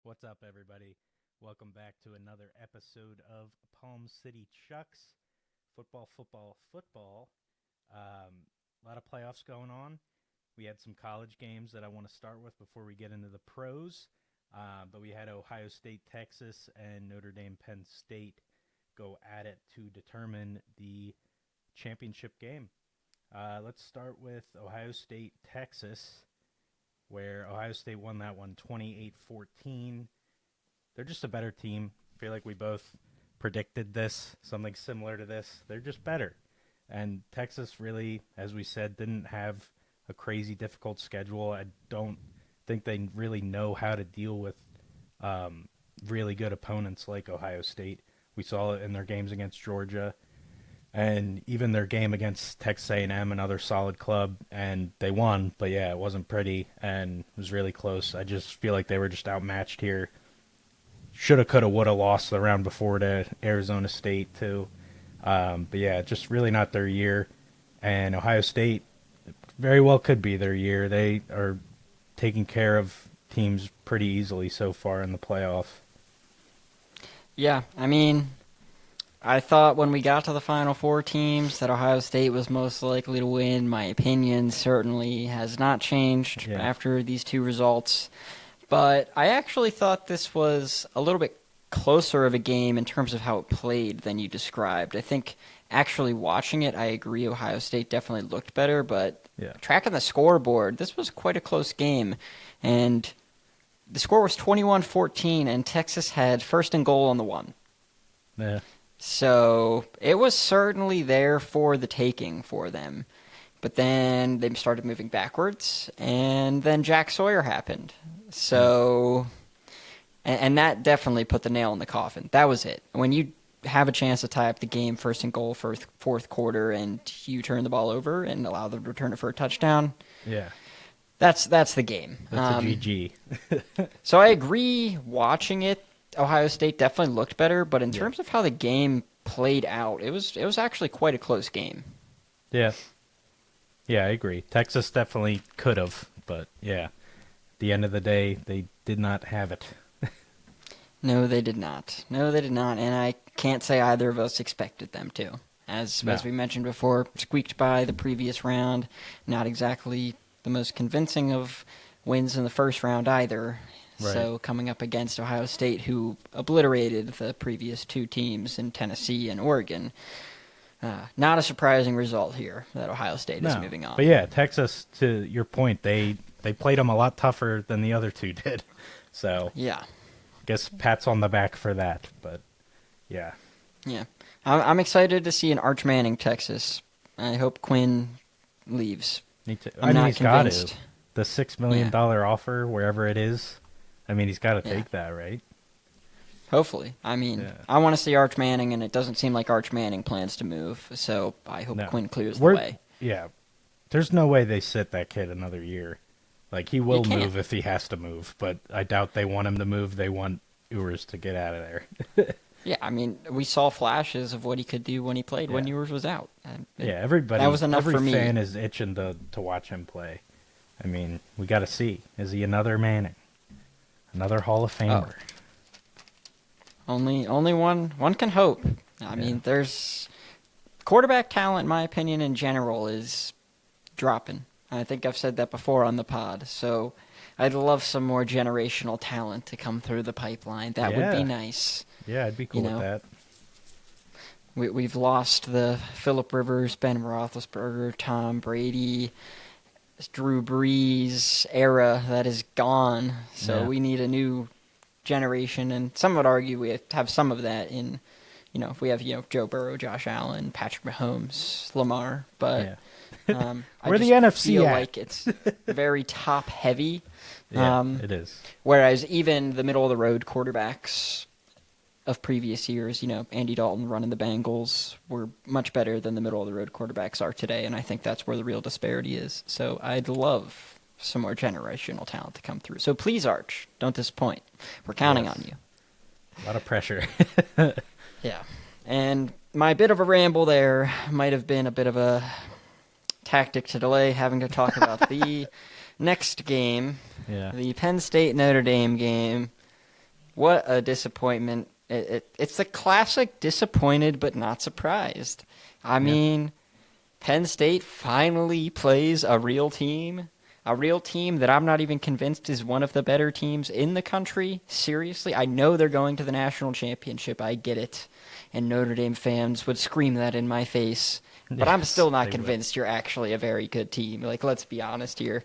What's up, everybody? Welcome back to another episode of Palm City Chucks. Football, football, football. A lot of playoffs going on. We had some college games that I want to start with before we get into the pros. But we had Ohio State, Texas, and Notre Dame, Penn State go at it to determine the championship game. Let's start with Ohio State, Texas, where Ohio State won that one 28-14. They're just a better team. I feel like we both predicted this, something similar to this. They're just better. And Texas really, as we said, didn't have a crazy difficult schedule. I don't think they really know how to deal with really good opponents like Ohio State. We saw it in their games against Georgia and even their game against Texas A&M, another solid club, and they won. But yeah, it wasn't pretty and it was really close. I just feel like they were just outmatched here. Shoulda, coulda, woulda lost the round before to Arizona State too. But yeah, just really not their year. And Ohio State very well could be their year. They are taking care of teams pretty easily so far in the playoff. Yeah, I mean, I thought when we got to the Final Four teams that Ohio State was most likely to win. My opinion certainly has not changed after these two results. But I actually thought this was a little bit closer of a game in terms of how it played than you described. I think actually watching it, I agree Ohio State definitely looked better, but tracking the scoreboard, this was quite a close game. And the score was 21-14, and Texas had first and goal on the one. Yeah. So it was certainly there for the taking for them. But then they started moving backwards, and then Jack Sawyer happened. So, and that definitely put the nail in the coffin. That was it. When you have a chance to tie up the game first and goal for fourth quarter and you turn the ball over and allow them to return it for a touchdown, that's the game. That's a GG. So I agree watching it, Ohio State definitely looked better, but in terms of how the game played out, it was actually quite a close game. Yeah. Yeah, I agree. Texas definitely could have, but yeah, at the end of the day, they did not have it. No, they did not. And I can't say either of us expected them to. As we mentioned before, squeaked by the previous round. Not exactly the most convincing of wins in the first round either. Right. So coming up against Ohio State, who obliterated the previous two teams in Tennessee and Oregon. Not a surprising result here that Ohio State is moving on. But yeah, Texas, to your point, they played them a lot tougher than the other two did. So yeah, I guess pats on the back for that. But yeah. Yeah. I'm excited to see an Arch Manning, Texas. I hope Quinn leaves. Me too. I mean, he's got to. The $6 million offer, wherever it is, I mean, he's got to take that, right? Hopefully. I mean, I want to see Arch Manning, and it doesn't seem like Arch Manning plans to move, so I hope Quinn clears the way. Yeah. There's no way they sit that kid another year. Like, he will move if he has to move, but I doubt they want him to move. They want Ewers to get out of there. Yeah, I mean, we saw flashes of what he could do when he played when Ewers was out. Everybody. That was enough for me. Every fan is itching to watch him play. I mean, we got to see. Is he another Manning? Another Hall of Famer? Oh. Only one can hope. I mean, there's quarterback talent, in my opinion, in general, is dropping. I think I've said that before on the pod. So I'd love some more generational talent to come through the pipeline. That would be nice. Yeah, I'd be cool with that. We've lost the Phillip Rivers, Ben Roethlisberger, Tom Brady, Drew Brees era that is gone. So we need a new generation, and some would argue we have some of that in, if we have, Joe Burrow, Josh Allen, Patrick Mahomes, Lamar, but where the NFC feel at? like it's very top heavy. It is. Whereas even the middle of the road quarterbacks of previous years, Andy Dalton running the Bengals were much better than the middle of the road quarterbacks are today, and I think that's where the real disparity is. So I'd love some more generational talent to come through. So please, Arch, don't disappoint. We're counting on you. A lot of pressure. Yeah. And my bit of a ramble there might have been a bit of a tactic to delay having to talk about the next game, the Penn State-Notre Dame game. What a disappointment. It's the classic disappointed but not surprised. I mean, Penn State finally plays a real team that I'm not even convinced is one of the better teams in the country. Seriously, I know they're going to the national championship. I get it. And Notre Dame fans would scream that in my face. But I'm still not convinced you're actually a very good team. Like, let's be honest here.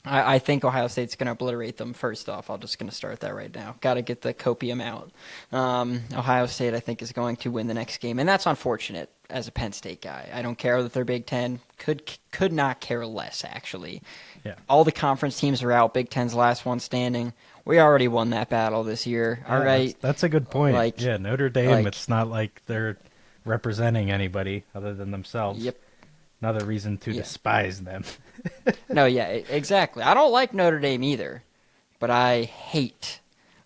I think Ohio State's going to obliterate them first off. I'm just going to start that right now. Got to get the copium out. Ohio State, I think, is going to win the next game. And that's unfortunate as a Penn State guy. I don't care that they're Big Ten. Could not care less, actually. Yeah. All the conference teams are out. Big Ten's last one standing. We already won that battle this year. All right. That's a good point. Notre Dame, it's not like they're representing anybody other than themselves. Yep. Another reason to despise them. No, yeah, exactly. I don't like Notre Dame either, but I hate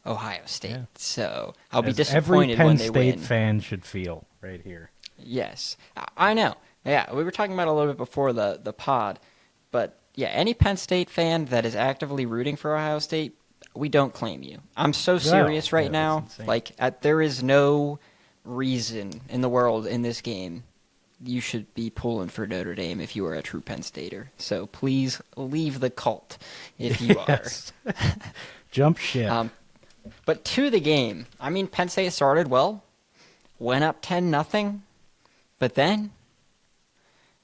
Ohio State. Yeah. So I'll be disappointed when they win. Every Penn State fan should feel right here. Yes, I know. Yeah, we were talking about it a little bit before the pod, but yeah, any Penn State fan that is actively rooting for Ohio State, we don't claim you. I'm so serious right now. Like, there is no reason in the world in this game you should be pulling for Notre Dame if you are a true Penn Stater. So please leave the cult if you are. Jump ship. But to the game, I mean, Penn State started well, went up 10-0, but then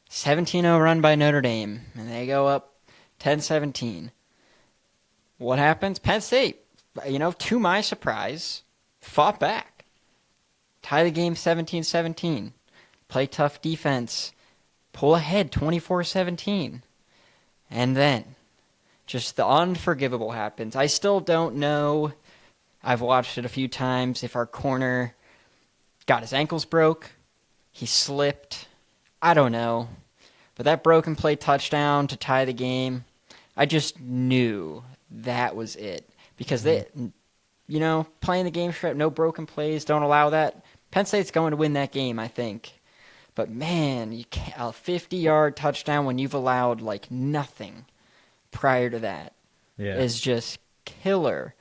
17-0 run by Notre Dame, and they go up 10-17. What happens? Penn State, to my surprise, fought back. Tie the game 17-17. Play tough defense. Pull ahead 24-17. And then, just the unforgivable happens. I still don't know. I've watched it a few times. If our corner got his ankles broke, he slipped. I don't know. But that broken play touchdown to tie the game, I just knew that was it. Because they, playing the game straight, no broken plays, don't allow that. Penn State's going to win that game, I think. But man, a 50-yard touchdown when you've allowed nothing prior to that is just killer.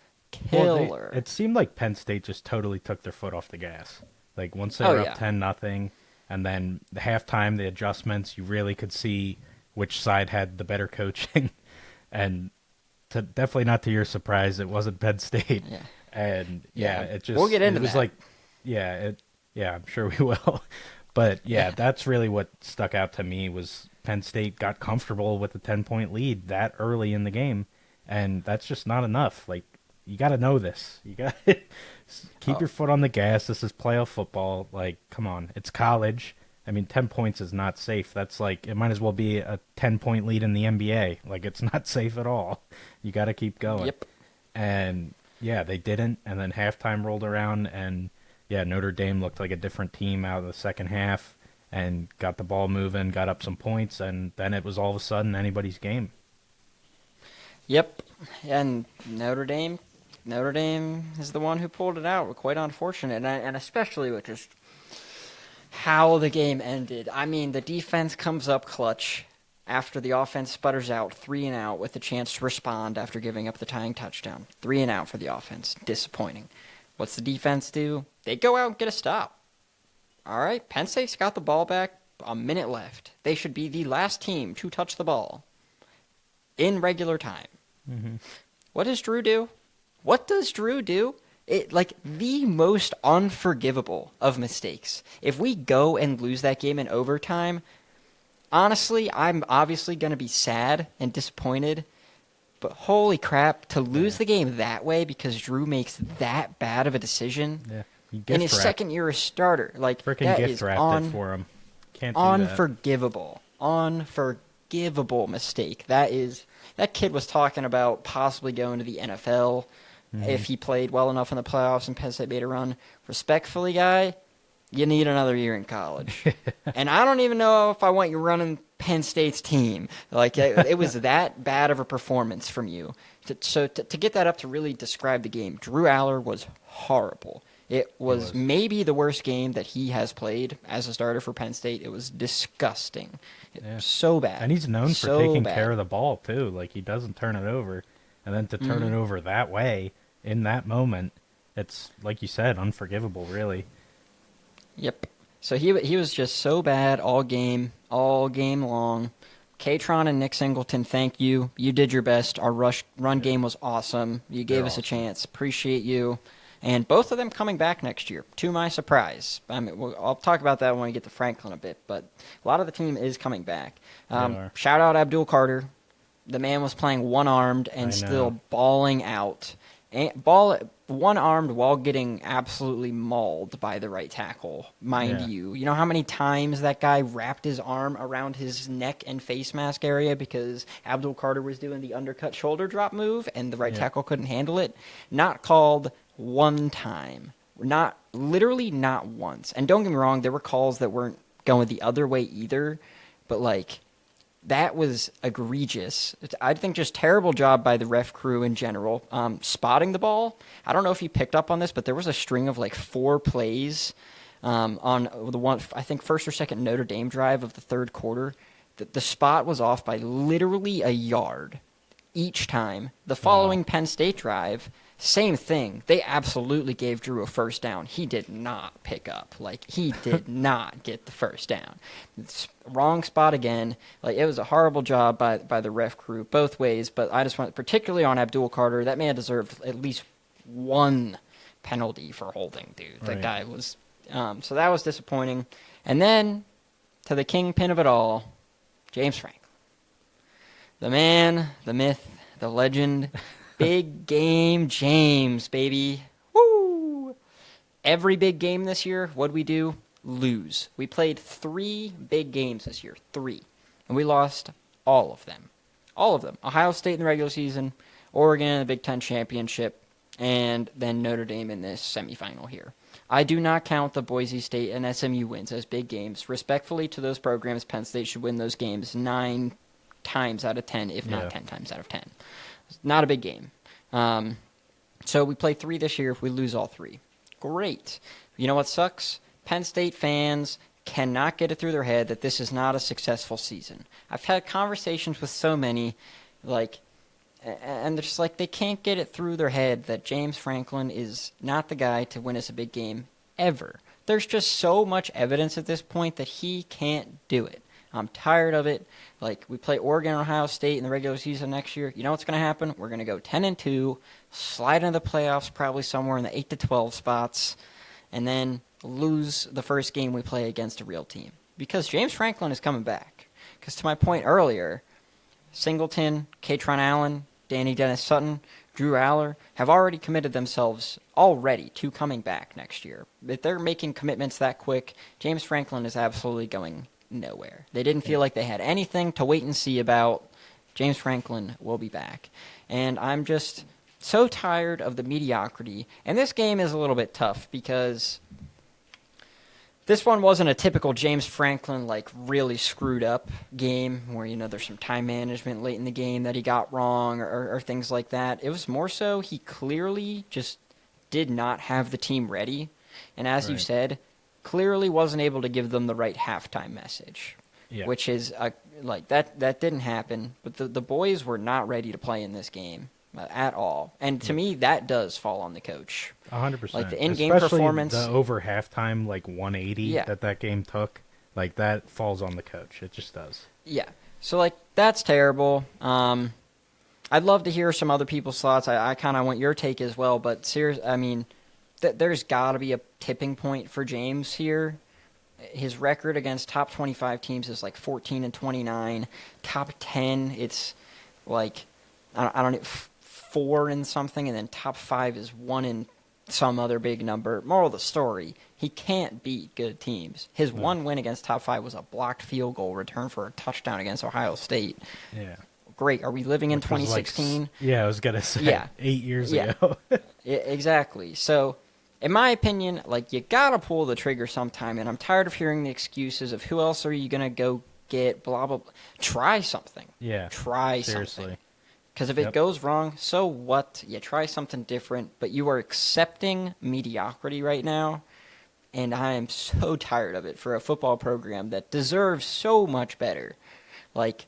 Well, it seemed like Penn State just totally took their foot off the gas. Like once they were up 10-0, and then the halftime, the adjustments, you really could see which side had the better coaching. And definitely not to your surprise, it wasn't Penn State. Yeah. And it just we'll get into that. I'm sure we will. But that's really what stuck out to me was Penn State got comfortable with a 10-point lead that early in the game, and that's just not enough. Like, you got to know this. You got to keep your foot on the gas. This is playoff football. Like, come on, it's college. I mean, 10 points is not safe. That's like it might as well be a 10-point lead in the NBA. Like, it's not safe at all. You got to keep going. Yep. And they didn't. And then halftime rolled around, and Notre Dame looked like a different team out of the second half and got the ball moving, got up some points, and then it was all of a sudden anybody's game. Yep, and Notre Dame is the one who pulled it out. Quite unfortunate, and especially with just how the game ended. I mean, the defense comes up clutch after the offense sputters out 3-and-out with a chance to respond after giving up the tying touchdown. 3-and-out for the offense. Disappointing. What's the defense do? They go out and get a stop. All right, Penn State's got the ball back, a minute left. They should be the last team to touch the ball in regular time. Mm-hmm. What does Drew do? The most unforgivable of mistakes. If we go and lose that game in overtime, honestly, I'm obviously going to be sad and disappointed. But holy crap, to lose the game that way because Drew makes that bad of a decision in his second year as starter. Freaking gift wrapped it for him. Can't do unforgivable. Unforgivable mistake. That kid was talking about possibly going to the NFL if he played well enough in the playoffs and Penn State made a run. Respectfully, guy, you need another year in college. And I don't even know if I want you running Penn State's team. It was that bad of a performance from you. To get that up to really describe the game, Drew Aller was horrible. It was maybe the worst game that he has played as a starter for Penn State. It was disgusting. So bad. And he's known for taking care of the ball, too. Like, he doesn't turn it over. And then to turn it over that way, in that moment, it's, like you said, unforgivable, really. Yep. So he was just so bad all game long. Katron and Nick Singleton, thank you. You did your best. Our run game was awesome. You gave us a chance. Appreciate you. And both of them coming back next year, to my surprise. I mean, I'll talk about that when we get to Franklin a bit, but a lot of the team is coming back. Shout out Abdul Carter. The man was playing one-armed and still balling out. One-armed while getting absolutely mauled by the right tackle, mind you. You know how many times that guy wrapped his arm around his neck and face mask area because Abdul Carter was doing the undercut shoulder drop move and the right tackle couldn't handle it? Not called one time. Literally not once. And don't get me wrong, there were calls that weren't going the other way either, but like, that was egregious. I think just terrible job by the ref crew in general. Spotting the ball. I don't know if you picked up on this, but there was a string of like 4 plays on the one, I think, first or second Notre Dame drive of the third quarter. The spot was off by literally a yard each time. The following Penn State drive, same thing. They absolutely gave Drew a first down. He did not pick up. Like, he did not get the first down. It's wrong spot again. Like, it was a horrible job by the ref crew both ways, but I just want, particularly on Abdul Carter, that man deserved at least one penalty for holding, dude. That guy was so that was disappointing. And then to the kingpin of it all, James Franklin. The man, the myth, the legend, big game James, baby. Woo! Every big game this year, what'd we do? Lose. We played 3 big games this year. 3. And we lost all of them. All of them. Ohio State in the regular season, Oregon in the Big Ten championship, and then Notre Dame in this semifinal here. I do not count the Boise State and SMU wins as big games. Respectfully to those programs, Penn State should win those games 9 times out of 10, if not 10 times out of 10. It's not a big game. So we play 3 this year if we lose all 3. Great. You know what sucks? Penn State fans cannot get it through their head that this is not a successful season. I've had conversations with so many, like, and they're just like, they can't get it through their head that James Franklin is not the guy to win us a big game ever. There's just so much evidence at this point that he can't do it. I'm tired of it. Like, we play Oregon and Ohio State in the regular season next year. You know what's going to happen? We're going to go 10-2, slide into the playoffs probably somewhere in the 8-12 spots, and then lose the first game we play against a real team. Because James Franklin is coming back. Because to my point earlier, Singleton, Katron Allen, Danny Dennis Sutton, Drew Aller have already committed themselves already to coming back next year. If they're making commitments that quick, James Franklin is absolutely going nowhere. They didn't feel like they had anything to wait and see about. James Franklin will be back. And I'm just so tired of the mediocrity. And this game is a little bit tough because this one wasn't a typical James Franklin, like, really screwed up game where, you know, there's some time management late in the game that he got wrong or things like that. It was more so he clearly just did not have the team ready. And as you said, clearly wasn't able to give them the right halftime message, which is, like, that didn't happen. But the boys were not ready to play in this game at all. And to me, that does fall on the coach. 100%. Like, the in-game performance. The over halftime, like, 180 that game took, like, that falls on the coach. It just does. Yeah. So, like, that's terrible. I'd love to hear some other people's thoughts. I kind of want your take as well. But seriously, I mean, there's got to be a tipping point for James here. His record against top 25 teams is like 14-29. Top 10, it's like, I don't know, 4 and something, and then top 5 is 1 in some other big number. Moral of the story, he can't beat good teams. His one win against top 5 was a blocked field goal return for a touchdown against Ohio State. Yeah. Great. Are we living in 2016? Like, I was going to say 8 years ago. Exactly. So, in my opinion, like, you got to pull the trigger sometime, and I'm tired of hearing the excuses of who else are you going to go get, blah, blah, blah. Try something. Yeah. Try seriously. Something. Because if it goes wrong, so what? You try something different, but you are accepting mediocrity right now, and I am so tired of it for a football program that deserves so much better. Like,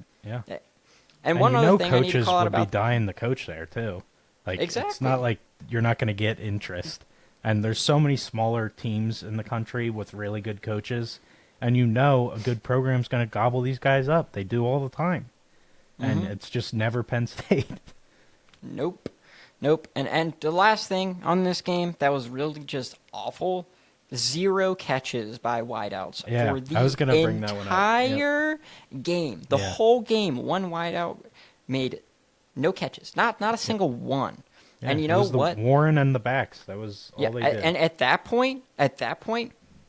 and one other thing I need to call out about, coaches would be dying to coach there too. Like, Exactly. it's not like you're not going to get interest. And there's so many smaller teams in the country with really good coaches, and a good program's going to gobble these guys up. They do all the time. And it's just never Penn State. Nope. And the last thing on this game that was really just awful, 0 catches by wideouts for the I was gonna bring that one up. entire game. The whole game, one wideout made no catches. Not a single one. Yeah, and you know what? Warren and the backs. That was all they did. And at that point,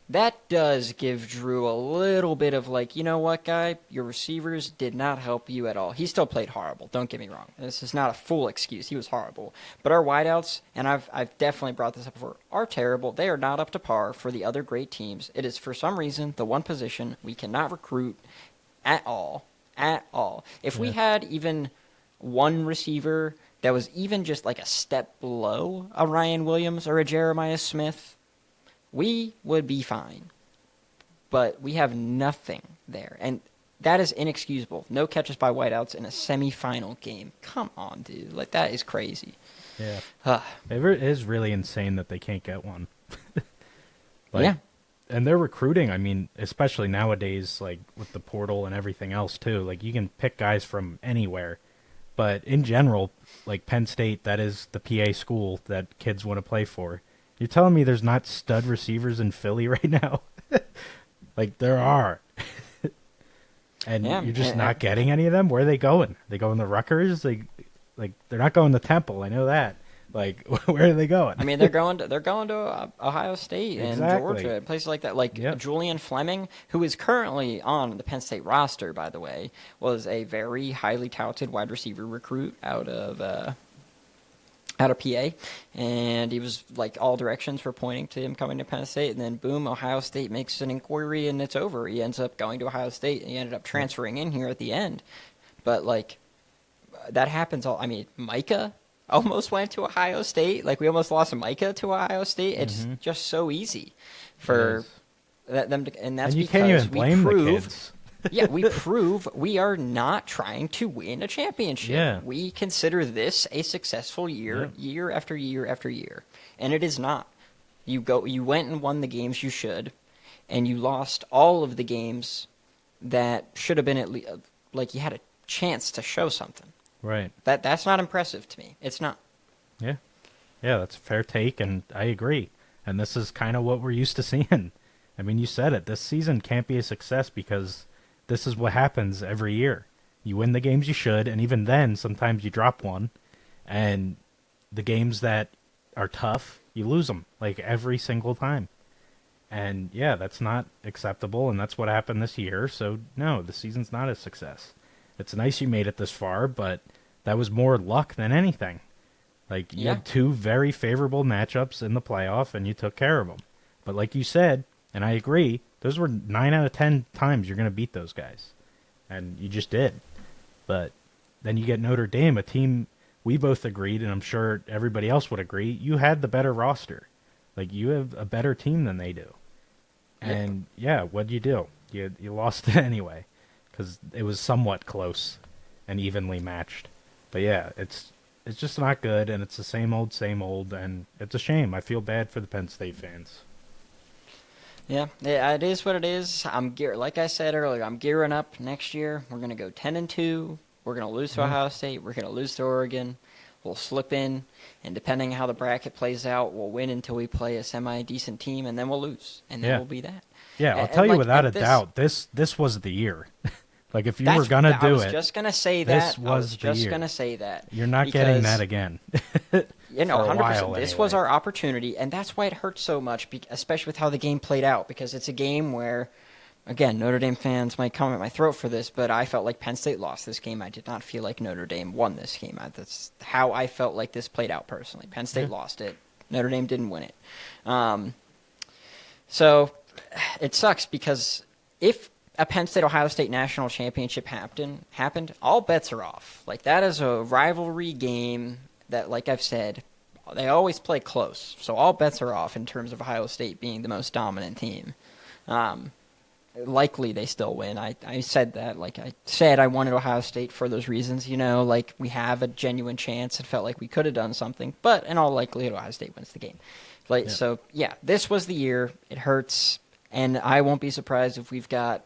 that does give Drew a little bit of like, you know what, guy? Your receivers did not help you at all. He still played horrible. Don't get me wrong. This is not a full excuse. He was horrible. But our wideouts, and I've definitely brought this up before, are terrible. They are not up to par for the other great teams. It is, for some reason, the one position we cannot recruit at all. At all. If we had even one receiver that was even just like a step below a Ryan Williams or a Jeremiah Smith, we would be fine. But we have nothing there. And that is inexcusable. No catches by wideouts in a semifinal game. Come on, dude. Like, that is crazy. Yeah. It is really insane that they can't get one. Yeah. And their recruiting, I mean, especially nowadays, like with the portal and everything else too, like you can pick guys from anywhere. But in general, like Penn State, that is the PA school that kids want to play for. You're telling me there's not stud receivers in Philly right now? Like, there are. And you're just not getting any of them? Where are they going? They going to Rutgers? They're not going to Temple. I know that. Like, where are they going? I mean, they're going to Ohio State and Georgia and places like that. Like Julian Fleming, who is currently on the Penn State roster, by the way, was a very highly touted wide receiver recruit out of PA, and he was like, all directions were pointing to him coming to Penn State, and then boom, Ohio State makes an inquiry and it's over. He ends up going to Ohio State, and he ended up transferring in here at the end. But like, that happens all. I mean, Micah almost went to Ohio State. Like, we almost lost Micah to Ohio State. It's just so easy for them to, and that's you because can't even blame we the prove. kids. We prove we are not trying to win a championship. Yeah. We consider this a successful year, year after year after year, and it is not. You went and won the games you should, and you lost all of the games that should have been at least like you had a chance to show something. Right. That's not impressive to me. It's not. Yeah, that's a fair take, and I agree. And this is kind of what we're used to seeing. I mean, you said it. This season can't be a success because this is what happens every year. You win the games you should, and even then, sometimes you drop one. And the games that are tough, you lose them, like every single time. And yeah, that's not acceptable, and that's what happened this year. So no, the season's not a success. It's nice you made it this far, but that was more luck than anything. Like, you had 2 very favorable matchups in the playoff, and you took care of them. But like you said, and I agree, those were 9 out of 10 times you're going to beat those guys. And you just did. But then you get Notre Dame, a team we both agreed, and I'm sure everybody else would agree, you had the better roster. Like, you have a better team than they do. And, what'd you do? You lost it anyway, because it was somewhat close and evenly matched. But yeah, it's just not good, and it's the same old, and it's a shame. I feel bad for the Penn State fans. Yeah, it is what it is. Like I said earlier, I'm gearing up next year. We're going to go 10-2. We're going to lose to Ohio State. We're going to lose to Oregon. We'll slip in, and depending on how the bracket plays out, we'll win until we play a semi-decent team, and then we'll lose, and then we'll be that. Yeah, I'll tell you without a doubt, this was the year. Like, if you were going to do it, I was just going to say that. This was the year. Just going to say that. You're not getting that again. 100%. This was our opportunity, and that's why it hurts so much, especially with how the game played out, because it's a game where, again, Notre Dame fans might come at my throat for this, but I felt like Penn State lost this game. I did not feel like Notre Dame won this game. That's how I felt like this played out personally. Penn State lost it. Notre Dame didn't win it. So it sucks because if a Penn State-Ohio State national championship happened, all bets are off. Like, that is a rivalry game that, like I've said, they always play close. So all bets are off in terms of Ohio State being the most dominant team. likely they still win. I said that. Like I said, I wanted Ohio State for those reasons. Like we have a genuine chance. It felt like we could have done something, but in all likelihood, Ohio State wins the game. So yeah, this was the year. It hurts, and I won't be surprised if we've got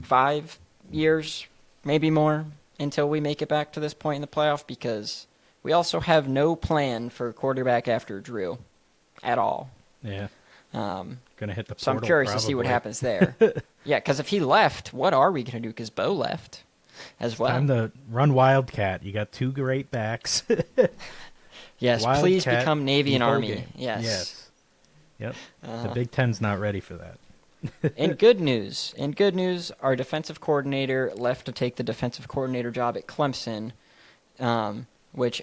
5 years, maybe more, until we make it back to this point in the playoff, because we also have no plan for quarterback after Drew at all. Yeah. Gonna hit the portal, so I'm curious probably to see what happens there. Yeah, because if he left, what are we gonna do? Because Bo left as well. Time to run Wildcat. You got 2 great backs. Yes, Wildcat, please become Navy and Army. Game. Yes. Yep. The Big Ten's not ready for that. In good news, our defensive coordinator left to take the defensive coordinator job at Clemson, which,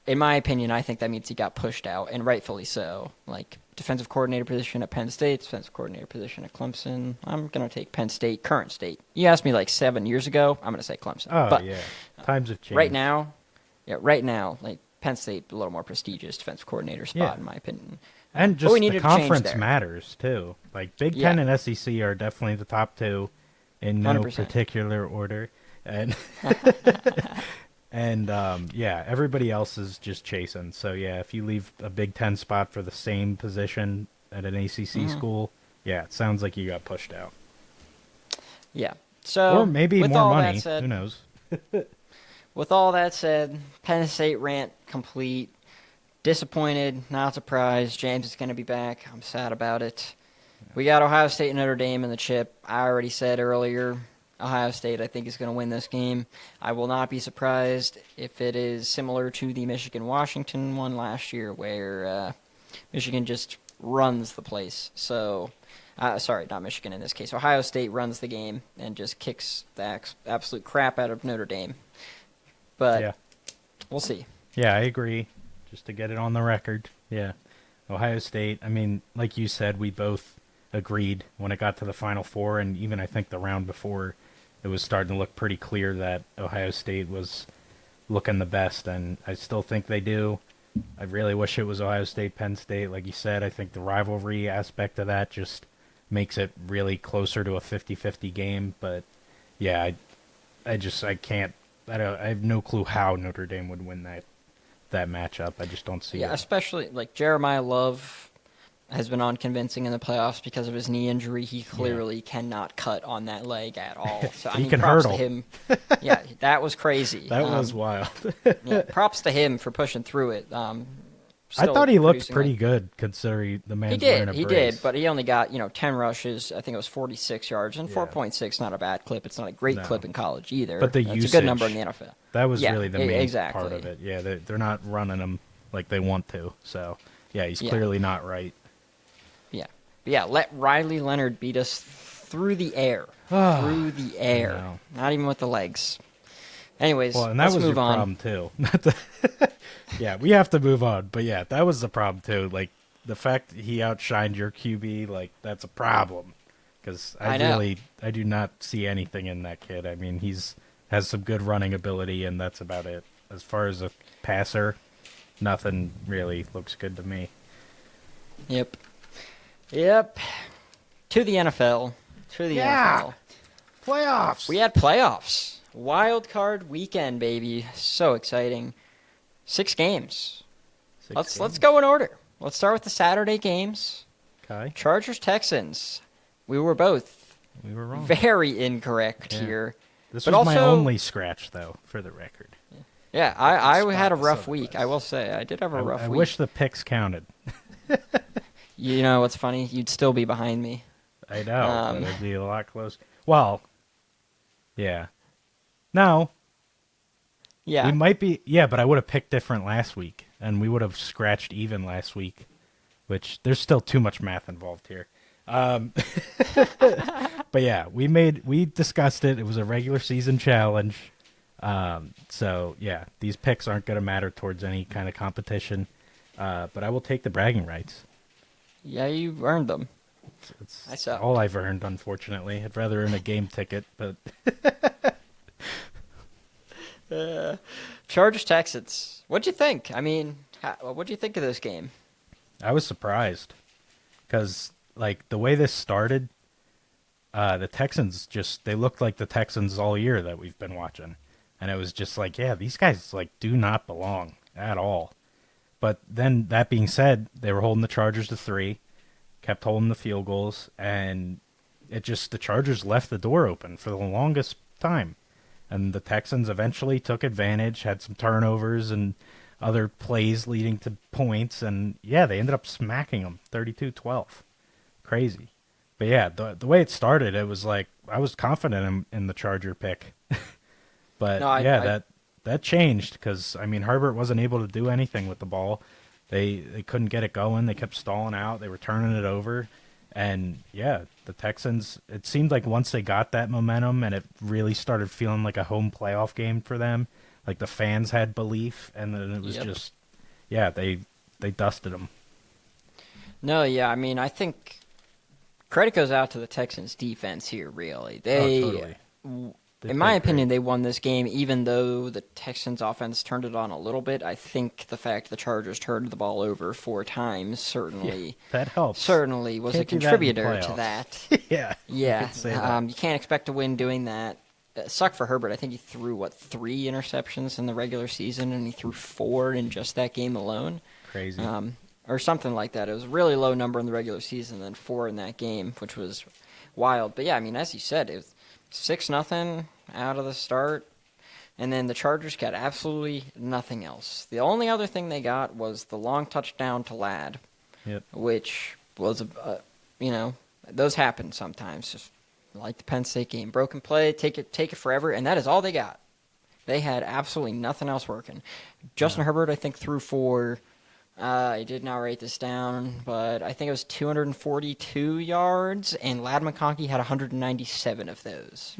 in my opinion, I think that means he got pushed out, and rightfully so. Like, defensive coordinator position at Penn State, defensive coordinator position at Clemson. I'm going to take Penn State, current state. You asked me like 7 years ago, I'm going to say Clemson. Oh, but yeah. Times have changed. Right now, like, Penn State, a little more prestigious defensive coordinator spot, in my opinion. And just the conference matters, too. Like, Big Ten and SEC are definitely the top 2 in no 100%. Particular order. And, everybody else is just chasing. So, yeah, if you leave a Big Ten spot for the same position at an ACC school, it sounds like you got pushed out. Yeah. So, or maybe more money. Who knows? With all that said, Penn State rant complete. Disappointed, not surprised. James is going to be back. I'm sad about it. We got Ohio State and Notre Dame in the chip. I already said earlier, Ohio State, I think, is going to win this game. I will not be surprised if it is similar to the Michigan-Washington one last year, where Michigan just runs the place. So, sorry, not Michigan in this case. Ohio State runs the game and just kicks the absolute crap out of Notre Dame. But we'll see. Yeah, I agree. Just to get it on the record. Yeah. Ohio State, I mean, like you said, we both agreed when it got to the Final Four, and even I think the round before, it was starting to look pretty clear that Ohio State was looking the best, and I still think they do. I really wish it was Ohio State, Penn State. Like you said, I think the rivalry aspect of that just makes it really closer to a 50-50 game. But, yeah, I have no clue how Notre Dame would win that matchup. I just don't see it. Yeah, especially like Jeremiah Love has been unconvincing in the playoffs because of his knee injury. He clearly cannot cut on that leg at all. So he can props hurdle. To him. Yeah, that was crazy. That was wild. Props to him for pushing through it. I thought he looked pretty good considering the man's wearing a brace. He did, but he only got 10 rushes. I think it was 46 yards, and 4.6 not a bad clip. It's not a great clip in college either. But it's a good number in the NFL. That was really the main part of it. Yeah, they're not running him like they want to. So, he's clearly not right. Yeah. But let Riley Leonard beat us through the air. Through the air. Not even with the legs. Anyways, and that let's was move your on. problem, too. Yeah, we have to move on. But, that was the problem, too. Like, the fact that he outshined your QB, like, that's a problem. Because I do not see anything in that kid. I mean, has some good running ability, and that's about it. As far as a passer, nothing really looks good to me. Yep. To the NFL. NFL. Playoffs. We had playoffs. Wildcard Weekend, baby. So exciting. 6 games. Let's go in order. Let's start with the Saturday games. Okay. Chargers-Texans. We were wrong. Very incorrect here. This was my only scratch, though, for the record. Yeah, I had a rough week. I will say. I did have a rough week. I wish the picks counted. You know what's funny? You'd still be behind me. I know. But it'd be a lot closer. Well, yeah. No. Yeah. We might be. Yeah, but I would have picked different last week, and we would have scratched even last week, which there's still too much math involved here. But yeah, we discussed it. It was a regular season challenge. So yeah, these picks aren't going to matter towards any kind of competition. But I will take the bragging rights. Yeah, you earned them. It's all I've earned, unfortunately. I'd rather earn a game ticket, but Chargers Texans. What'd you think? I mean, what'd you think of this game? I was surprised because, like, the way this started, the Texans they looked like the Texans all year that we've been watching. And it was just like, yeah, these guys like do not belong at all. But then that being said, they were holding the Chargers to 3, kept holding the field goals, and the Chargers left the door open for the longest time. And the Texans eventually took advantage, had some turnovers and other plays leading to points, and yeah, they ended up smacking them 32-12. Crazy. But yeah, the way it started, it was like I was confident in the Charger pick. But no, that changed because, I mean, Herbert wasn't able to do anything with the ball. They couldn't get it going. They kept stalling out. They were turning it over. And, yeah, the Texans, it seemed like once they got that momentum and it really started feeling like a home playoff game for them, like the fans had belief, and then it was just, yeah, they dusted them. No, yeah, I mean, I think credit goes out to the Texans' defense here, really. Totally. In my opinion, they won this game, even though the Texans' offense turned it on a little bit. I think the fact the Chargers turned the ball over 4 times certainly that helps. Certainly was a contributor to that. Yeah. You can't expect to win doing that. It sucked for Herbert. I think he threw 3 interceptions in the regular season, and he threw 4 in just that game alone. Crazy. Or something like that. It was a really low number in the regular season, then 4 in that game, which was wild. But yeah, I mean, as you said, it was 6-0 out of the start, and then the Chargers got absolutely nothing else. The only other thing they got was the long touchdown to Ladd, which was those happen sometimes, just like the Penn State game. Broken play, take it forever, and that is all they got. They had absolutely nothing else working. Justin Herbert, I think, threw for I did not write this down, but I think it was 242 yards, and Ladd McConkey had 197 of those.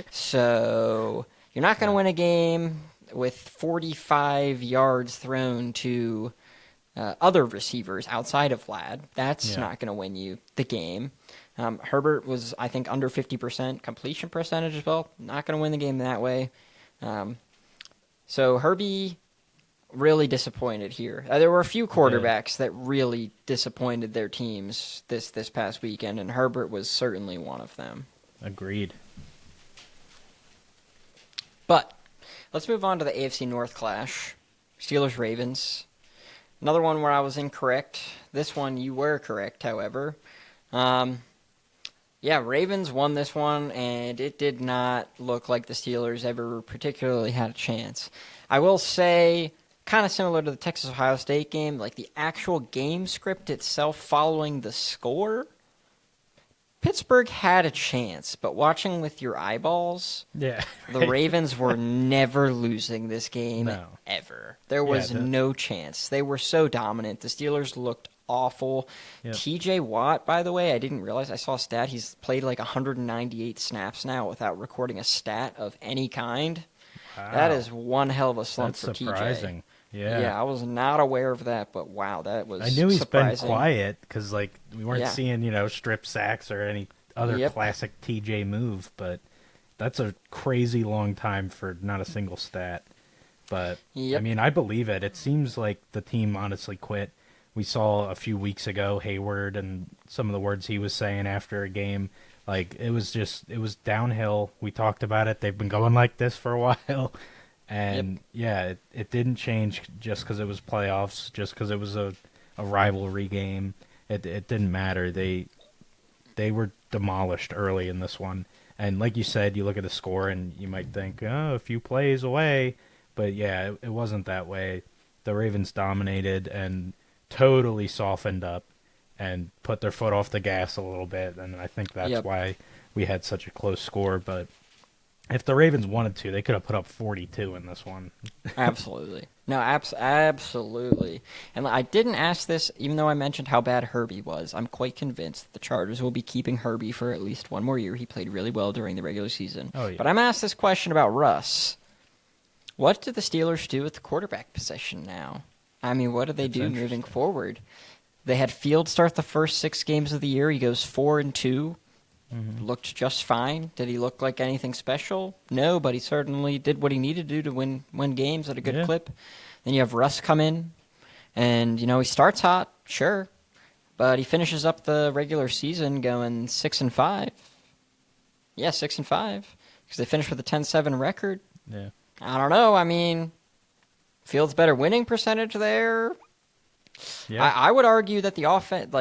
So you're not going to win a game with 45 yards thrown to other receivers outside of Ladd. That's not going to win you the game. Herbert was, I think, under 50% completion percentage as well. Not going to win the game that way. So Herbie really disappointed here. There were a few quarterbacks that really disappointed their teams this past weekend, and Herbert was certainly one of them. Agreed. But let's move on to the AFC North clash. Steelers-Ravens. Another one where I was incorrect. This one you were correct, however. Ravens won this one, and it did not look like the Steelers ever particularly had a chance. I will say, kind of similar to the Texas-Ohio State game, like the actual game script itself following the score, Pittsburgh had a chance, but watching with your eyeballs, the Ravens were never losing this game ever. There was no chance. They were so dominant. The Steelers looked awful. TJ Watt, by the way, I didn't realize. I saw a stat. He's played like 198 snaps now without recording a stat of any kind. Wow. That is one hell of a slump for surprising. TJ. Yeah, I was not aware of that, but wow, that was surprising. I knew he's been quiet because we weren't seeing, strip sacks or any other classic TJ move, but that's a crazy long time for not a single stat. But, I mean, I believe it. It seems like the team honestly quit. We saw a few weeks ago Hayward and some of the words he was saying after a game. Like, it was downhill. We talked about it. They've been going like this for a while. And, it didn't change just because it was playoffs, just because it was a rivalry game. It didn't matter. They were demolished early in this one. And like you said, you look at the score and you might think, a few plays away. But, it wasn't that way. The Ravens dominated and totally softened up and put their foot off the gas a little bit. And I think that's why we had such a close score. But if the Ravens wanted to, they could have put up 42 in this one. Absolutely. No, absolutely. And I didn't ask this, even though I mentioned how bad Herbie was. I'm quite convinced that the Chargers will be keeping Herbie for at least one more year. He played really well during the regular season. Oh, yeah. But I'm asked this question about Russ. What do the Steelers do with the quarterback position now? I mean, what do they do moving forward? They had Fields start the first 6 games of the year. He goes 4-2. Mm-hmm. Looked just fine. Did he look like anything special? No, but he certainly did what he needed to do to win games at a good clip. Then you have Russ come in, and, he starts hot, sure, but he finishes up the regular season going 6-5. Yeah, 6-5 because they finished with a 10-7 record. Yeah. I don't know. I mean, Fields' better winning percentage there. Yeah. I would argue that the offense,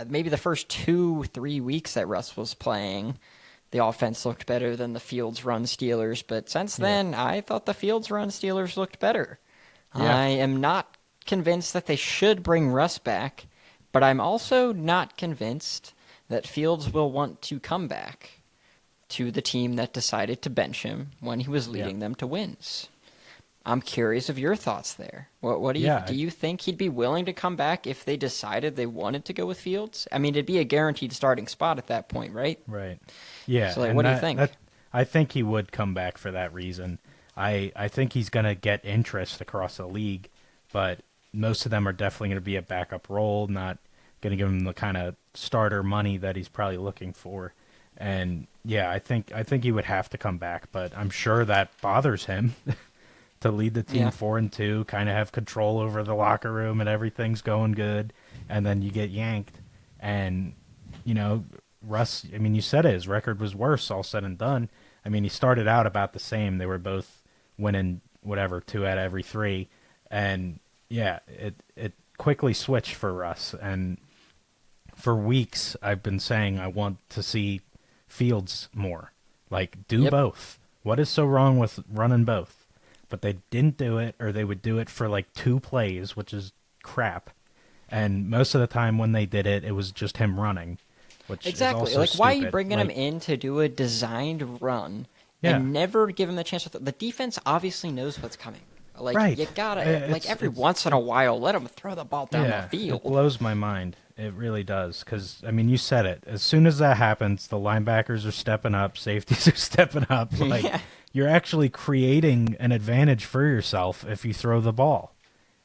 maybe the first 2-3 weeks that Russ was playing, the offense looked better than the Fields run Steelers. But since then, I thought the Fields run Steelers looked better. Yeah. I am not convinced that they should bring Russ back, but I'm also not convinced that Fields will want to come back to the team that decided to bench him when he was leading them to wins. I'm curious of your thoughts there. What do you do? You think he'd be willing to come back if they decided they wanted to go with Fields? I mean, it'd be a guaranteed starting spot at that point, right? Right. Yeah. So, what do you think? I think he would come back for that reason. I think he's going to get interest across the league, but most of them are definitely going to be a backup role, not going to give him the kind of starter money that he's probably looking for. And yeah, I think he would have to come back, but I'm sure that bothers him to lead the team 4-2, kind of have control over the locker room and everything's going good, and then you get yanked. And Russ, I mean, you said it, his record was worse, all said and done. I mean, he started out about the same. They were both winning 2 out of every 3, and yeah, it quickly switched for Russ. And for weeks, I've been saying I want to see Fields more. Like, do both. What is so wrong with running both? But they didn't do it, or they would do it for like 2 plays, which is crap. And most of the time when they did it, it was just him running, which exactly. is also why are stupid. you bringing him in to do a designed run and never give him the chance? The defense obviously knows what's coming. Like, you gotta, every once in a while, let him throw the ball down the field. It blows my mind. It really does. Because, I mean, you said it. As soon as that happens, the linebackers are stepping up, safeties are stepping up. You're actually creating an advantage for yourself if you throw the ball.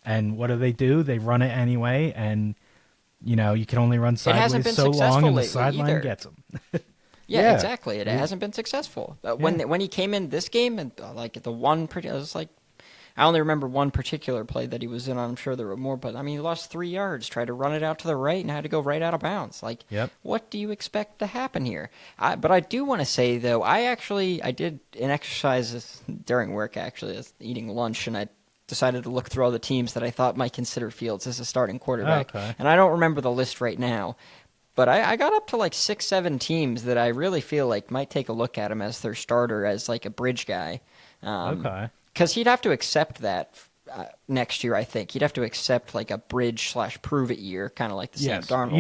And what do? They run it anyway, and, you can only run sideways so long, and the sideline gets them. Yeah, exactly. It hasn't been successful. When he came in this game, and it was like, I only remember one particular play that he was in. I'm sure there were more, but I mean, he lost 3 yards, tried to run it out to the right, and had to go right out of bounds. What do you expect to happen here? But I do want to say, though, I did an exercise during work, actually. I was eating lunch, and I decided to look through all the teams that I thought might consider Fields as a starting quarterback. Okay. And I don't remember the list right now, but I got up to 6-7 teams that I really feel like might take a look at him as their starter, as a bridge guy. Okay. Because he'd have to accept that next year, I think. He'd have to accept a bridge/prove-it year, kind of like the Sam Darnold model.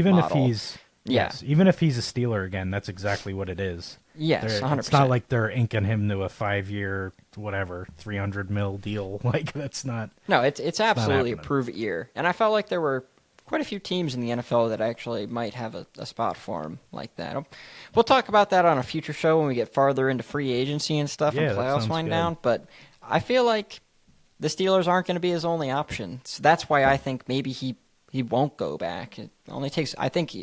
Even if he's a Steeler again, that's exactly what it is. Yes, 100%. It's not like they're inking him to a 5-year, $300 million deal. That's not. No, it's absolutely a prove-it year. And I felt like there were quite a few teams in the NFL that actually might have a spot for him like that. We'll talk about that on a future show when we get farther into free agency and stuff and playoffs wind down. But I feel like the Steelers aren't going to be his only option. So that's why I think maybe he won't go back. It only takes, I think,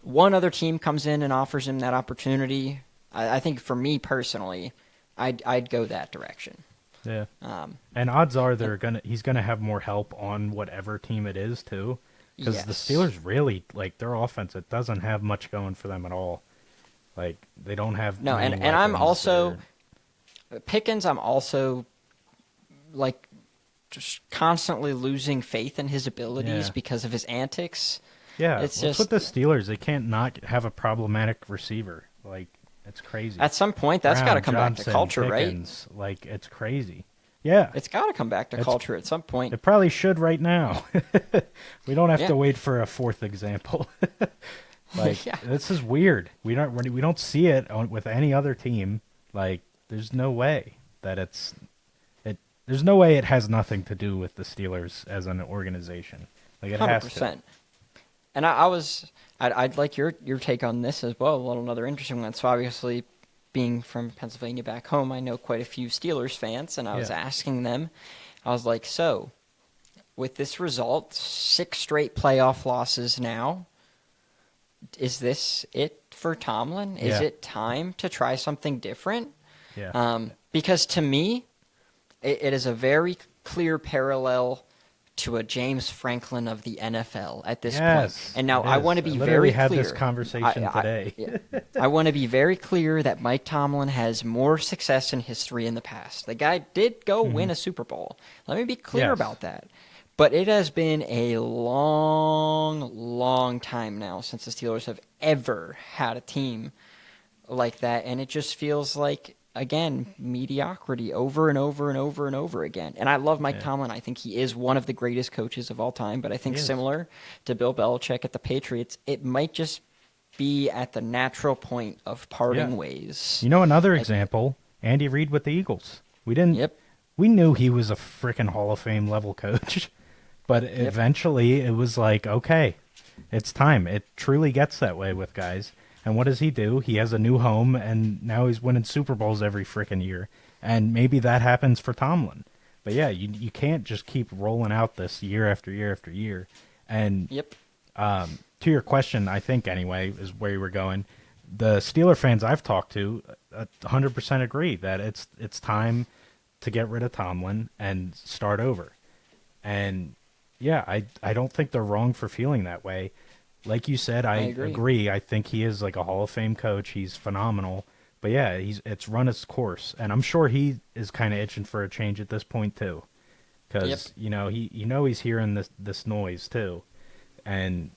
one other team comes in and offers him that opportunity. I think for me personally, I'd go that direction. Yeah. And odds are he's gonna have more help on whatever team it is too, because the Steelers really their offense. It doesn't have much going for them at all. They don't have and I'm also Pickens. I'm also just constantly losing faith in his abilities because of his antics. Yeah, it's just with the Steelers. They can't not have a problematic receiver. It's crazy. At some point, that's got to come back to culture, Pickens, right? It's crazy. Yeah. It's got to come back to culture at some point. It probably should right now. We don't have to wait for a 4th example. This is weird. We don't see it with any other team. There's no way that there's no way it has nothing to do with the Steelers as an organization. It 100%. Has to. And I'd like your take on this as well. Another interesting one. So obviously, being from Pennsylvania back home, I know quite a few Steelers fans, and I was asking them, I was like, so with this result, 6 straight playoff losses now, is this it for Tomlin? Is it time to try something different? Yeah. Because to me, it is a very clear parallel to a James Franklin of the NFL at this point. Yes, And now it I is. want to be I very literally clear. had this conversation today. I want to be very clear that Mike Tomlin has more success in history in the past. The guy did go win a Super Bowl. Let me be clear about that. But it has been a long, long time now since the Steelers have ever had a team like that, and it just feels like, again, mediocrity over and over and over and over again. And I love Mike Tomlin. I think he is one of the greatest coaches of all time, but I think similar to Bill Belichick at the Patriots, it might just be at the natural point of parting ways. You know, another example, Andy Reid with the Eagles. We knew he was a freaking Hall of Fame level coach, but eventually it was like, okay, it's time. It truly gets that way with guys. And what does he do? He has a new home, and now he's winning Super Bowls every freaking year. And maybe that happens for Tomlin. But yeah, you can't just keep rolling out this year after year after year. And to your question, I think anyway, is where you were going. The Steeler fans I've talked to 100% agree that it's time to get rid of Tomlin and start over. And yeah, I don't think they're wrong for feeling that way. Like you said, I agree. I think he is like a Hall of Fame coach. He's phenomenal. But yeah, it's run its course, and I'm sure he is kind of itching for a change at this point too, because he's hearing this noise too, and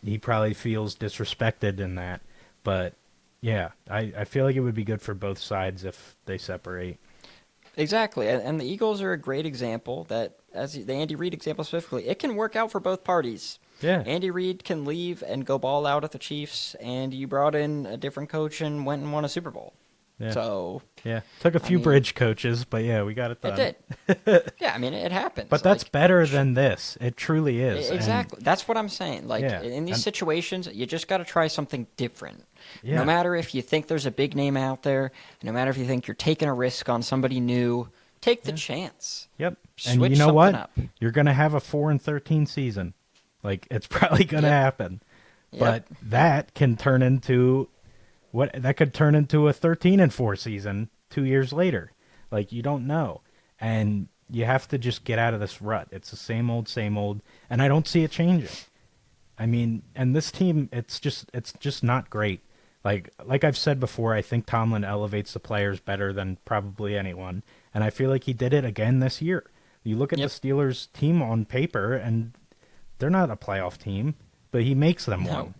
he probably feels disrespected in that. But yeah, I feel like it would be good for both sides if they separate. Exactly, and the Eagles are a great example that, as the Andy Reid example specifically, it can work out for both parties. Yeah. Andy Reid can leave and go ball out at the Chiefs, and you brought in a different coach and went and won a Super Bowl. Yeah. So took a few bridge coaches, but yeah, we got it done. It did. Yeah, I mean, it happens. But that's better than this. It truly is. Exactly. That's what I'm saying. Like, in these situations, you just got to try something different. Yeah. No matter if you think there's a big name out there, no matter if you think you're taking a risk on somebody new, take the chance. Yep. Switch and you know what? Up. You're going to have a 4-13 season. Like, it's probably going to happen. But that can turn into a 13-4 season 2 years later. Like, you don't know. And you have to just get out of this rut. It's the same old, and I don't see it changing. I mean, and this team, it's just not great. Like I've said before, I think Tomlin elevates the players better than probably anyone, and I feel like he did it again this year. You look at the Steelers team on paper, and they're not a playoff team, but he makes them one.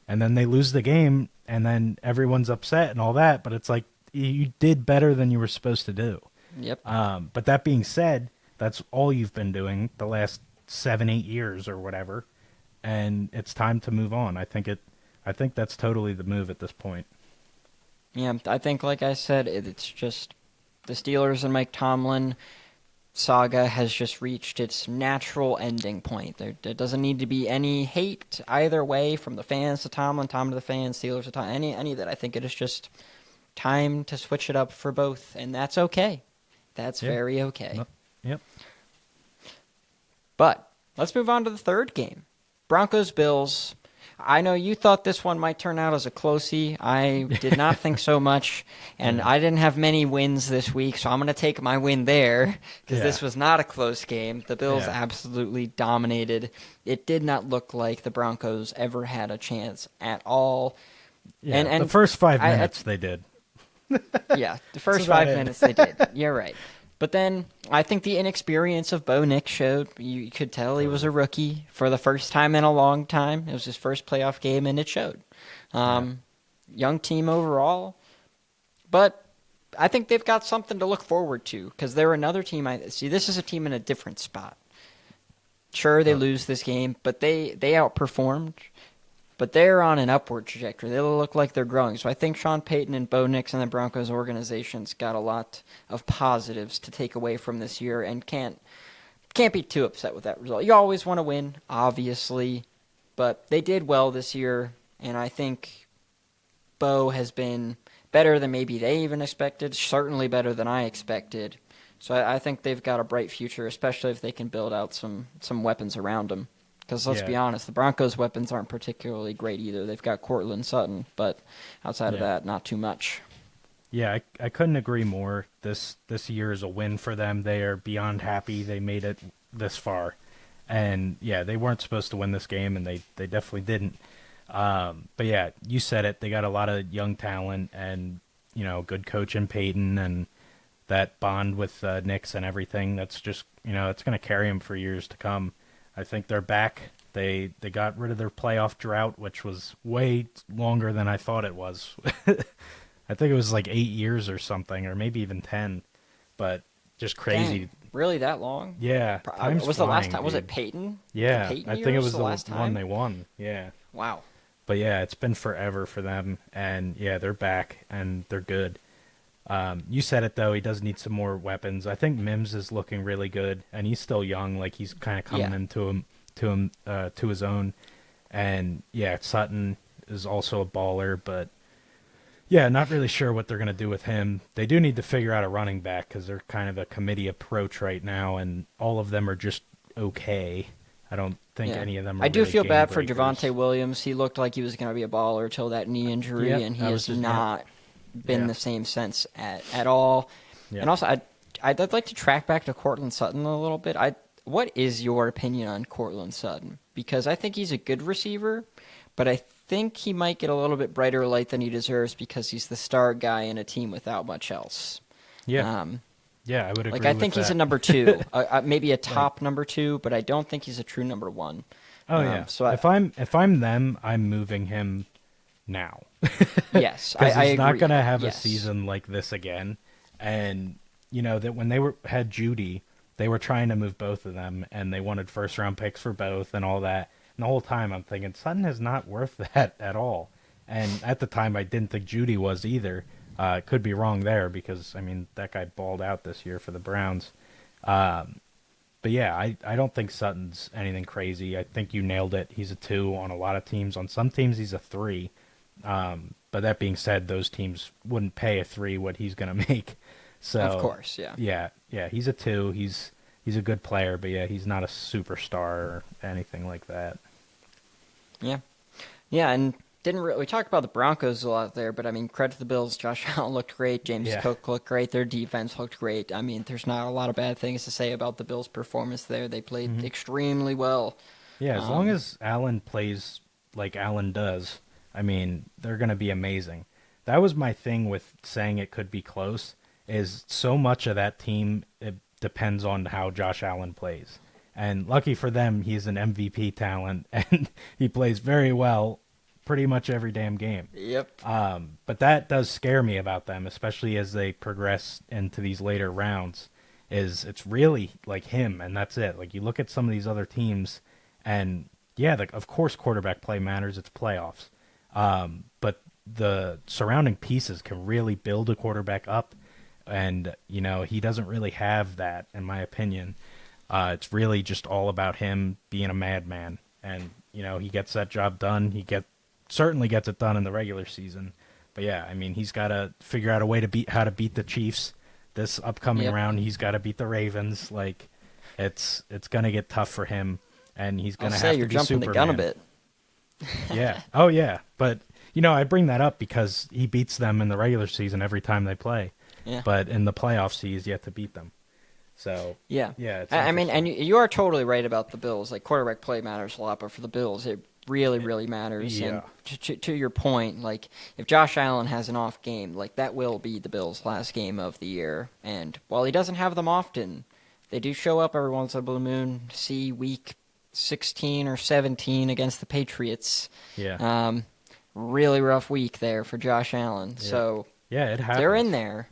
And then they lose the game, and then everyone's upset and all that, but it's like, you did better than you were supposed to do. Yep. But that being said, that's all you've been doing the last 7-8 years or whatever, and it's time to move on. I think that's totally the move at this point. Yeah, I think, like I said, it's just the Steelers and Mike Tomlin saga has just reached its natural ending point. There doesn't need to be any hate either way, from the fans to Tomlin, Tom to the fans, Steelers to Tom, any of that. I think it is just time to switch it up for both, and that's okay. That's very okay. Yep. But let's move on to the third game. Broncos-Bills. I know you thought this one might turn out as a closey. I did not think so much, and I didn't have many wins this week, so I'm going to take my win there, because this was not a close game. The Bills absolutely dominated. It did not look like the Broncos ever had a chance at all. Yeah, and the first 5 minutes they did. Yeah, the first 5 minutes they did. You're right. But then I think the inexperience of Bo Nix showed. You could tell he was a rookie for the first time in a long time. It was his first playoff game, and it showed. Young team overall. But I think they've got something to look forward to, because they're another team. This is a team in a different spot. Sure, they lose this game, but they outperformed. But they're on an upward trajectory. They look like they're growing. So I think Sean Payton and Bo Nix and the Broncos organization's got a lot of positives to take away from this year, and can't be too upset with that result. You always want to win, obviously, but they did well this year, and I think Bo has been better than maybe they even expected, certainly better than I expected. So I think they've got a bright future, especially if they can build out some weapons around them. Because let's be honest, the Broncos' weapons aren't particularly great either. They've got Courtland Sutton, but outside of that, not too much. Yeah, I couldn't agree more. This year is a win for them. They are beyond happy they made it this far. And yeah, they weren't supposed to win this game, and they definitely didn't. But yeah, you said it. They got a lot of young talent, and good coach in Peyton, and that bond with Knicks and everything. That's just it's going to carry them for years to come. I think they're back. They got rid of their playoff drought, which was way longer than I thought it was. I think it was like 8 years or something, or maybe even 10. But just crazy. Dang, really that long? Yeah. Was the last time? Was it Peyton? Yeah, Peyton I think it was the last time one they won. Yeah. Wow. But yeah, it's been forever for them, and yeah, they're back and they're good. You said it though; he does need some more weapons. I think Mims is looking really good, and he's still young. Like he's kind of coming into to his own. And yeah, Sutton is also a baller, but yeah, not really sure what they're gonna do with him. They do need to figure out a running back because they're kind of a committee approach right now, and all of them are just okay. I don't think any of them are I do really feel bad for game-breakers. Javonte Williams. He looked like he was going to be a baller till that knee injury, and he has not been the same since at all. Yep. And also, I'd like to track back to Cortland Sutton a little bit. What is your opinion on Cortland Sutton? Because I think he's a good receiver, but I think he might get a little bit brighter light than he deserves because he's the star guy in a team without much else. Yeah. Yeah, I would agree. I think he's a number 2, maybe a top number 2, but I don't think he's a true number 1. Oh yeah. So if I'm them, I'm moving him now. Yes, because he's agree. not going to have a season like this again. And that when they had Judy, they were trying to move both of them, and they wanted first round picks for both and all that. And the whole time I'm thinking Sutton is not worth that at all. And at the time I didn't think Judy was either. Could be wrong there because, I mean, that guy balled out this year for the Browns. But yeah, I don't think Sutton's anything crazy. I think you nailed it. He's a 2 on a lot of teams. On some teams, he's a 3. But that being said, those teams wouldn't pay a 3 what he's going to make. So of course, yeah. Yeah, he's a 2. He's a good player, but yeah, he's not a superstar or anything like that. Yeah, and we talked about the Broncos a lot there, but I mean, credit to the Bills. Josh Allen looked great. James Cook looked great. Their defense looked great. I mean, there's not a lot of bad things to say about the Bills' performance there. They played extremely well. Yeah, as long as Allen plays like Allen does, I mean, they're going to be amazing. That was my thing with saying it could be close, is so much of that team, it depends on how Josh Allen plays. And lucky for them, he's an MVP talent, and he plays very well pretty much every damn game. Yep. But that does scare me about them, especially as they progress into these later rounds, is it's really like him, and that's it. Like, you look at some of these other teams, and yeah, of course quarterback play matters. It's playoffs. But the surrounding pieces can really build a quarterback up, and, he doesn't really have that, in my opinion. It's really just all about him being a madman, and, he gets that job done. Certainly gets it done in the regular season. But yeah, I mean, he's got to figure out a way to beat the Chiefs this upcoming round. He's got to beat the Ravens. Like, it's going to get tough for him, and he's going to have to be Superman. You're jumping the gun a bit. Yeah. Oh yeah. But I bring that up because he beats them in the regular season every time they play. Yeah. But in the playoffs, he is yet to beat them. So yeah. It's I mean, and you are totally right about the Bills. Like, quarterback play matters a lot, but for the Bills, it really matters. Yeah. And to your point, like, if Josh Allen has an off game, like, that will be the Bills' last game of the year. And while he doesn't have them often, they do show up every once in a blue moon. See week 16 or 17 against the Patriots. Yeah. Really rough week there for Josh Allen. Yeah. So yeah, it happens. They're in there.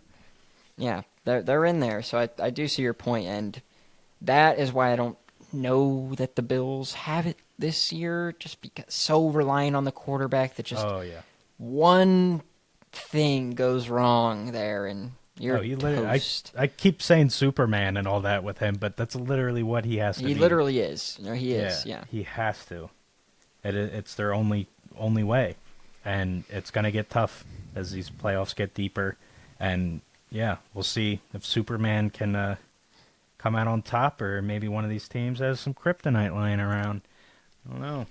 Yeah, they're in there. So I do see your point, and that is why I don't know that the Bills have it this year, just because so reliant on the quarterback that just one thing goes wrong there and you're toast. I keep saying Superman and all that with him, but that's literally what he has to do. He literally is. No, he is, yeah. He has to. It's their only way. And it's going to get tough as these playoffs get deeper. And, yeah, we'll see if Superman can come out on top, or maybe one of these teams has some kryptonite lying around. I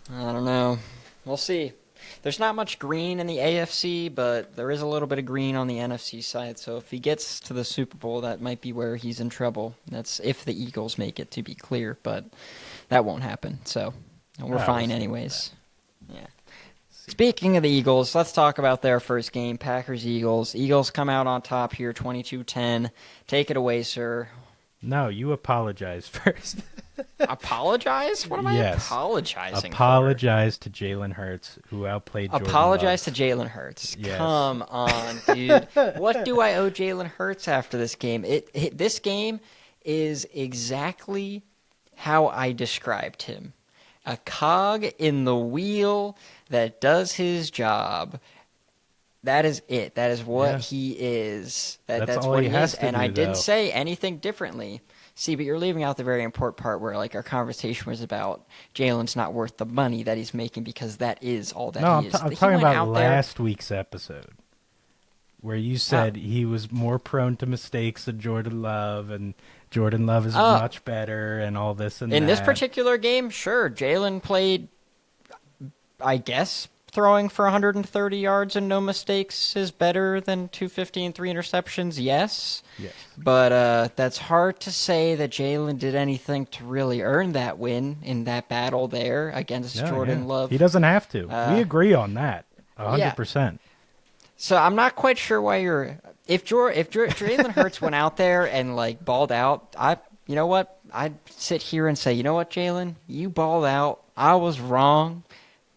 don't know. We'll see. there's not much green in the AFC, but there is a little bit of green on the NFC side. So if he gets to the Super Bowl, that might be where he's in trouble. That's if the Eagles make it, to be clear, but that won't happen. So we're fine anyways. Yeah. Speaking of the Eagles, let's talk about their first game, Packers-Eagles. Eagles come out on top here, 22-10. Take it away, sir. No, you apologize first. Apologize? What am I apologizing Apologize to Jalen Hurts, who outplayed Jordan Apologize Love. to Jalen Hurts. Yes. Come on, dude. What do I owe Jalen Hurts after this game? This game is exactly how I described him. A cog in the wheel that does his job. That is it. That is what he is. That's all what he he has is. to And do, I didn't though. say anything differently. See, but you're leaving out the very important part where, like, our conversation was about Jalen's not worth the money that he's making because that is all that he is. I'm talking about last week's episode where you said he was more prone to mistakes than Jordan Love, and Jordan Love is much better and all this and that. In this particular game, sure, Jalen played, I guess, throwing for 130 yards and no mistakes is better than 250 and 3 interceptions, yes. Yes. But that's hard to say that Jalen did anything to really earn that win in that battle there against Jordan Love. He doesn't have to. We agree on that, 100%. So I'm not quite sure why you're. If Jalen Hurts went out there and like balled out, you know what? I'd sit here and say, you know what, Jalen, you balled out. I was wrong.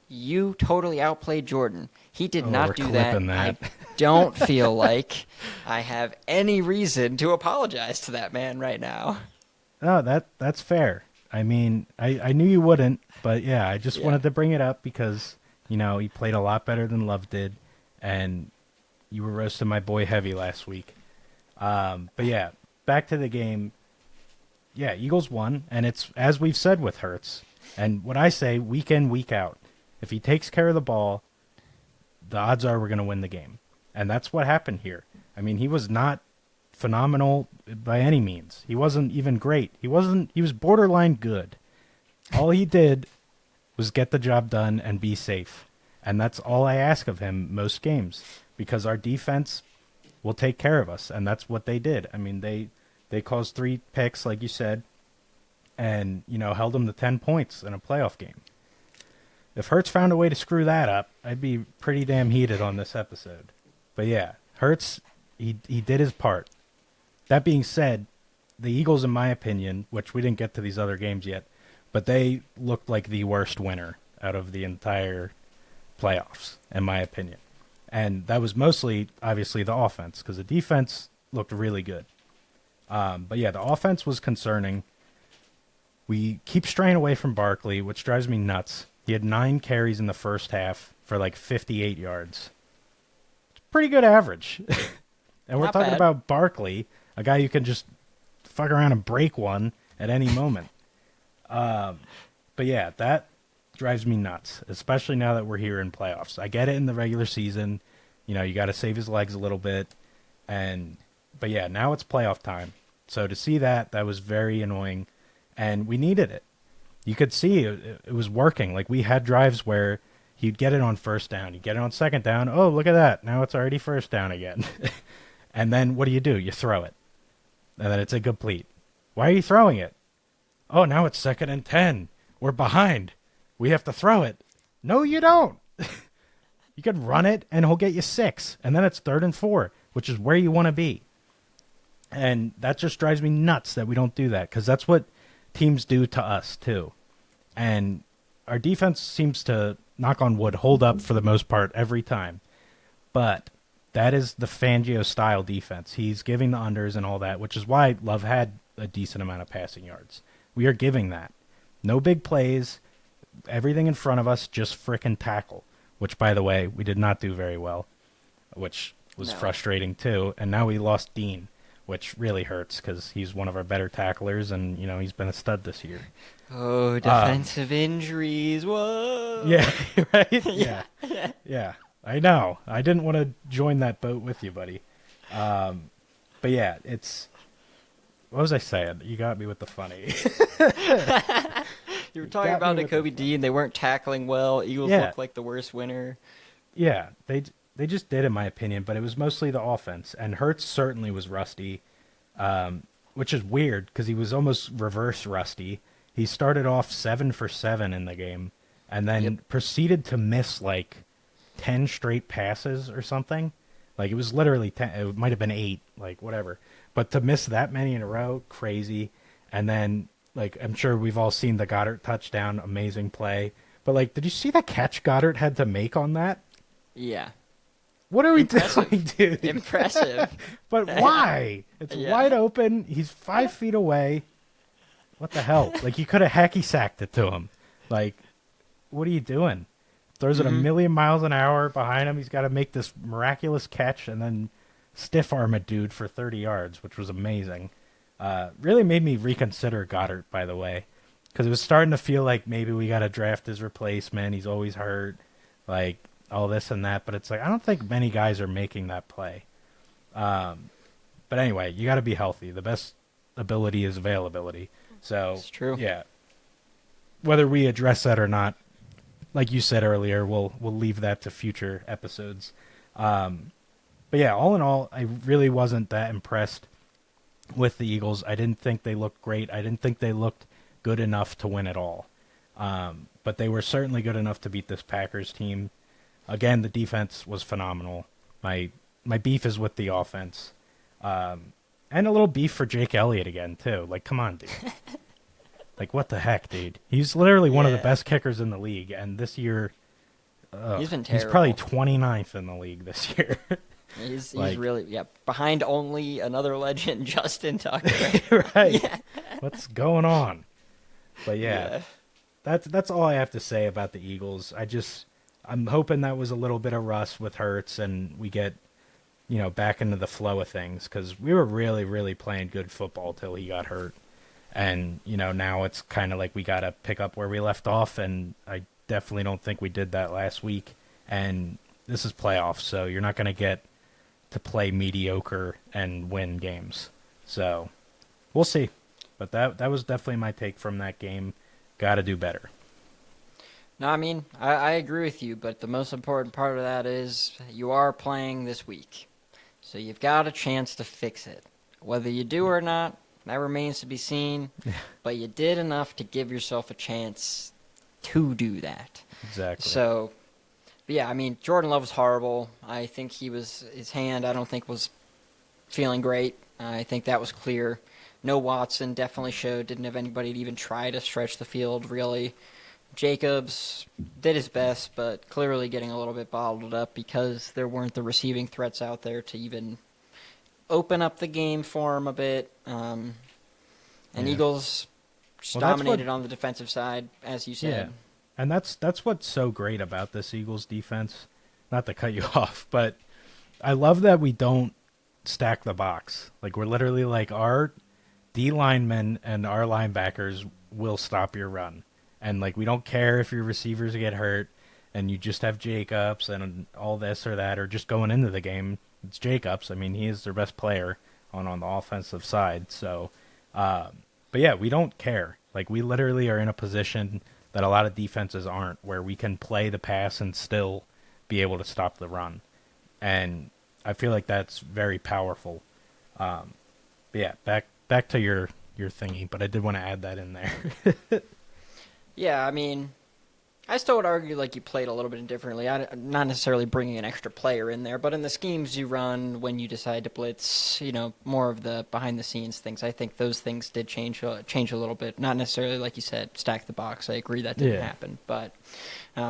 You totally outplayed Jordan. He did not do that. I don't feel like I have any reason to apologize to that man right now. No, that's fair. I mean, I knew you wouldn't, but yeah, I just wanted to bring it up because, you know, he played a lot better than Love did, and you were roasting my boy heavy last week. But yeah, back to the game. Yeah, Eagles won, and it's, as we've said with Hurts, and what I say week in, week out, if he takes care of the ball, the odds are we're going to win the game. And that's what happened here. I mean, he was not phenomenal by any means. He wasn't even great. He was borderline good. All he did was get the job done and be safe. And that's all I ask of him most games, because our defense will take care of us, and that's what they did. I mean, they caused 3 picks, like you said, and, you know, held them to 10 points in a playoff game. If Hurts found a way to screw that up, I'd be pretty damn heated on this episode. But yeah, Hurts, he did his part. That being said, the Eagles, in my opinion, which we didn't get to these other games yet, but they looked like the worst winner out of the entire playoffs, in my opinion. And that was mostly, obviously, the offense, because the defense looked really good. But yeah, the offense was concerning. We keep straying away from Barkley, which drives me nuts. He had 9 carries in the first half for like 58 yards. It's pretty good average. And we're talking about Barkley, a guy you can just fuck around and break one at any moment. But yeah, that drives me nuts, especially now that we're here in playoffs. I get it in the regular season. You know, you got to save his legs a little bit. But yeah, now it's playoff time. So to see that was very annoying. And we needed it. You could see it was working. Like, we had drives where he'd get it on first down. He'd get it on second down. Oh, look at that. Now it's already first down again. And then what do? You throw it. And then it's incomplete. Why are you throwing it? Oh, now it's 2nd and 10. We're behind. We have to throw it. No, you don't. You could run it, and he'll get you 6. And then it's 3rd and 4, which is where you want to be. And that just drives me nuts that we don't do that, because that's what teams do to us too. And our defense seems to, knock on wood, hold up for the most part every time. But that is the Fangio style defense. He's giving the unders and all that, which is why Love had a decent amount of passing yards. We are giving that. No big plays. Everything in front of us, just frickin' tackle, which, by the way, we did not do very well, which was frustrating too. And now we lost Dean, which really hurts because he's one of our better tacklers, and, you know, he's been a stud this year. Oh, defensive injuries. Whoa. Yeah, right? Yeah. I know. I didn't want to join that boat with you, buddy. But yeah, it's... What was I saying? You got me with the funny. You were talking about Nakobe Dean. They weren't tackling well. Eagles looked like the worst winner. Yeah, they just did, in my opinion, but it was mostly the offense. And Hurts certainly was rusty, which is weird because he was almost reverse rusty. He started off 7 for 7 in the game and then proceeded to miss like 10 straight passes or something. Like, it was literally 10. It might have been 8, like, whatever. But to miss that many in a row, crazy. And then, like, I'm sure we've all seen the Goddard touchdown, amazing play. But, like, did you see the catch Goddard had to make on that? Yeah. What are we doing, dude? Impressive. But why? It's wide open. He's 5 feet away. What the hell? Like, you could have hacky sacked it to him. Like, what are you doing? Throws it a million miles an hour behind him. He's got to make this miraculous catch and then stiff arm a dude for 30 yards, which was amazing. Really made me reconsider Goddard, by the way, because it was starting to feel like maybe we got to draft his replacement. He's always hurt, like all this and that. But it's like, I don't think many guys are making that play. But anyway, you got to be healthy. The best ability is availability. So it's true. Yeah. Whether we address that or not, like you said earlier, we'll leave that to future episodes. But yeah, all in all, I really wasn't that impressed with the Eagles. I didn't think they looked great. I didn't think they looked good enough to win at all. But they were certainly good enough to beat this Packers team. Again, the defense was phenomenal. My beef is with the offense. And a little beef for Jake Elliott again, too. Like, come on, dude. Like, what the heck, dude? He's literally one of the best kickers in the league, and this year, he's been terrible. He's probably 29th in the league this year. He's really behind only another legend, Justin Tucker. Right. Yeah. What's going on? But that's all I have to say about the Eagles. I'm hoping that was a little bit of rust with Hurts, and we get back into the flow of things, because we were really, really playing good football till he got hurt. And, now it's kind of like we got to pick up where we left off, and I definitely don't think we did that last week. And this is playoffs, so you're not going to get to play mediocre and win games. So we'll see. But that was definitely my take from that game. Got to do better. No, I mean, I agree with you, but the most important part of that is you are playing this week. So you've got a chance to fix it. Whether you do or not, that remains to be seen, but you did enough to give yourself a chance to do that. Exactly. So, but yeah, I mean, Jordan Love was horrible. I think his hand, I don't think was feeling great. I think that was clear. No Watson definitely didn't have anybody to even try to stretch the field, really. Jacobs did his best, but clearly getting a little bit bottled up because there weren't the receiving threats out there to even open up the game for him a bit. And Eagles dominated on the defensive side, as you said. Yeah. And that's what's so great about this Eagles defense. Not to cut you off, but I love that we don't stack the box. Like, we're literally like, our D linemen and our linebackers will stop your run. And, like, we don't care if your receivers get hurt and you just have Jacobs and all this or that, or just going into the game, it's Jacobs. I mean, he is their best player on the offensive side. So, but yeah, we don't care. Like, we literally are in a position that a lot of defenses aren't, where we can play the pass and still be able to stop the run. And I feel like that's very powerful. But yeah, back to your thingy, but I did want to add that in there. Yeah, I mean, I still would argue like you played a little bit differently. Not necessarily bringing an extra player in there, but in the schemes you run when you decide to blitz, more of the behind-the-scenes things. I think those things did change a little bit. Not necessarily, like you said, stack the box. I agree that didn't happen, but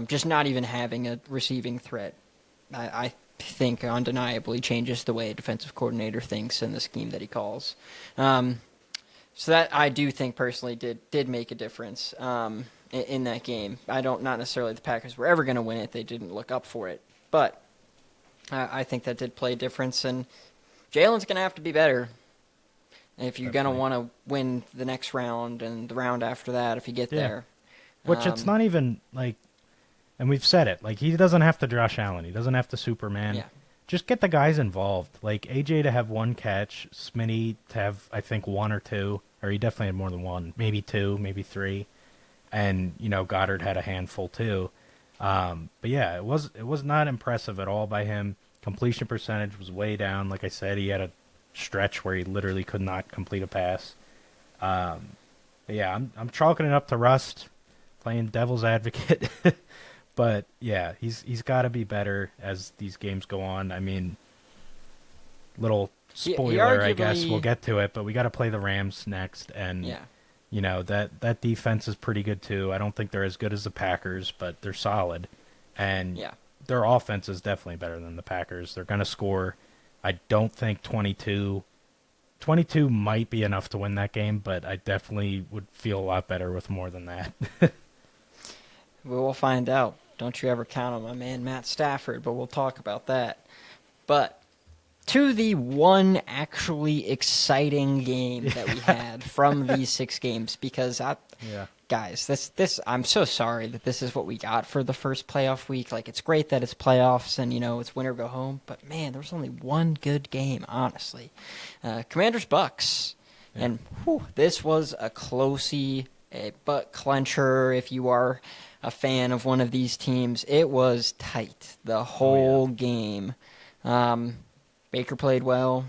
just not even having a receiving threat, I think undeniably changes the way a defensive coordinator thinks and the scheme that he calls. So that I do think personally did make a difference in that game. Not necessarily the Packers were ever going to win it. They didn't look up for it. But I think that did play a difference. And Jalen's going to have to be better if you're going to want to win the next round and the round after that if you get there. Which it's not even like, and we've said it, like, he doesn't have to Josh Allen. He doesn't have to Superman. Yeah. Just get the guys involved. Like, AJ to have one catch, Smitty to have, I think, one or two, or he definitely had more than one, maybe two, maybe three. and Goddard had a handful too. But yeah, it was not impressive at all by him. Completion percentage was way down. Like I said, he had a stretch where he literally could not complete a pass. But yeah, I'm chalking it up to rust, playing devil's advocate. But yeah, he's got to be better as these games go on. I mean, little spoiler, I guess we'll get to it, but we got to play the Rams next, and that defense is pretty good too. I don't think they're as good as the Packers, but they're solid, and their offense is definitely better than the Packers. They're going to score. I don't think 22 might be enough to win that game, but I definitely would feel a lot better with more than that. We'll find out. Don't you ever count on my man Matt Stafford, but we'll talk about that. But to the one actually exciting game that we had from these 6 games, because guys, this I'm so sorry that this is what we got for the first playoff week. Like, it's great that it's playoffs and it's win or go home, but man, there was only one good game, honestly. Commanders Bucks, and this was a closey, a butt clencher. If you are a fan of one of these teams, it was tight the whole game. Baker played well.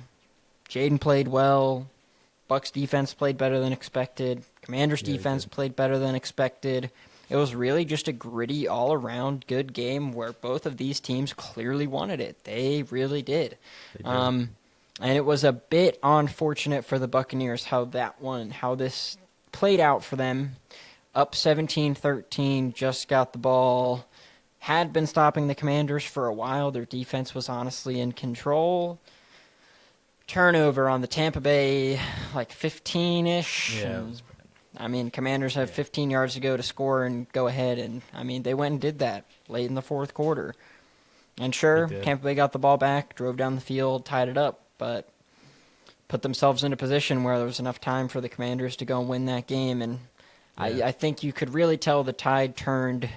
Jaden played well. Bucks defense played better than expected. Commanders defense played better than expected. It was really just a gritty, all-around good game where both of these teams clearly wanted it. They really did. And it was a bit unfortunate for the Buccaneers how this played out for them. Up 17-13, just got the ball. Had been stopping the Commanders for a while. Their defense was honestly in control. Turnover on the Tampa Bay, 15-ish. Yeah. I mean, Commanders have 15 yards to go to score and go ahead. And, I mean, they went and did that late in the fourth quarter. And sure, Tampa Bay got the ball back, drove down the field, tied it up, but put themselves in a position where there was enough time for the Commanders to go and win that game. And I think you could really tell the tide turned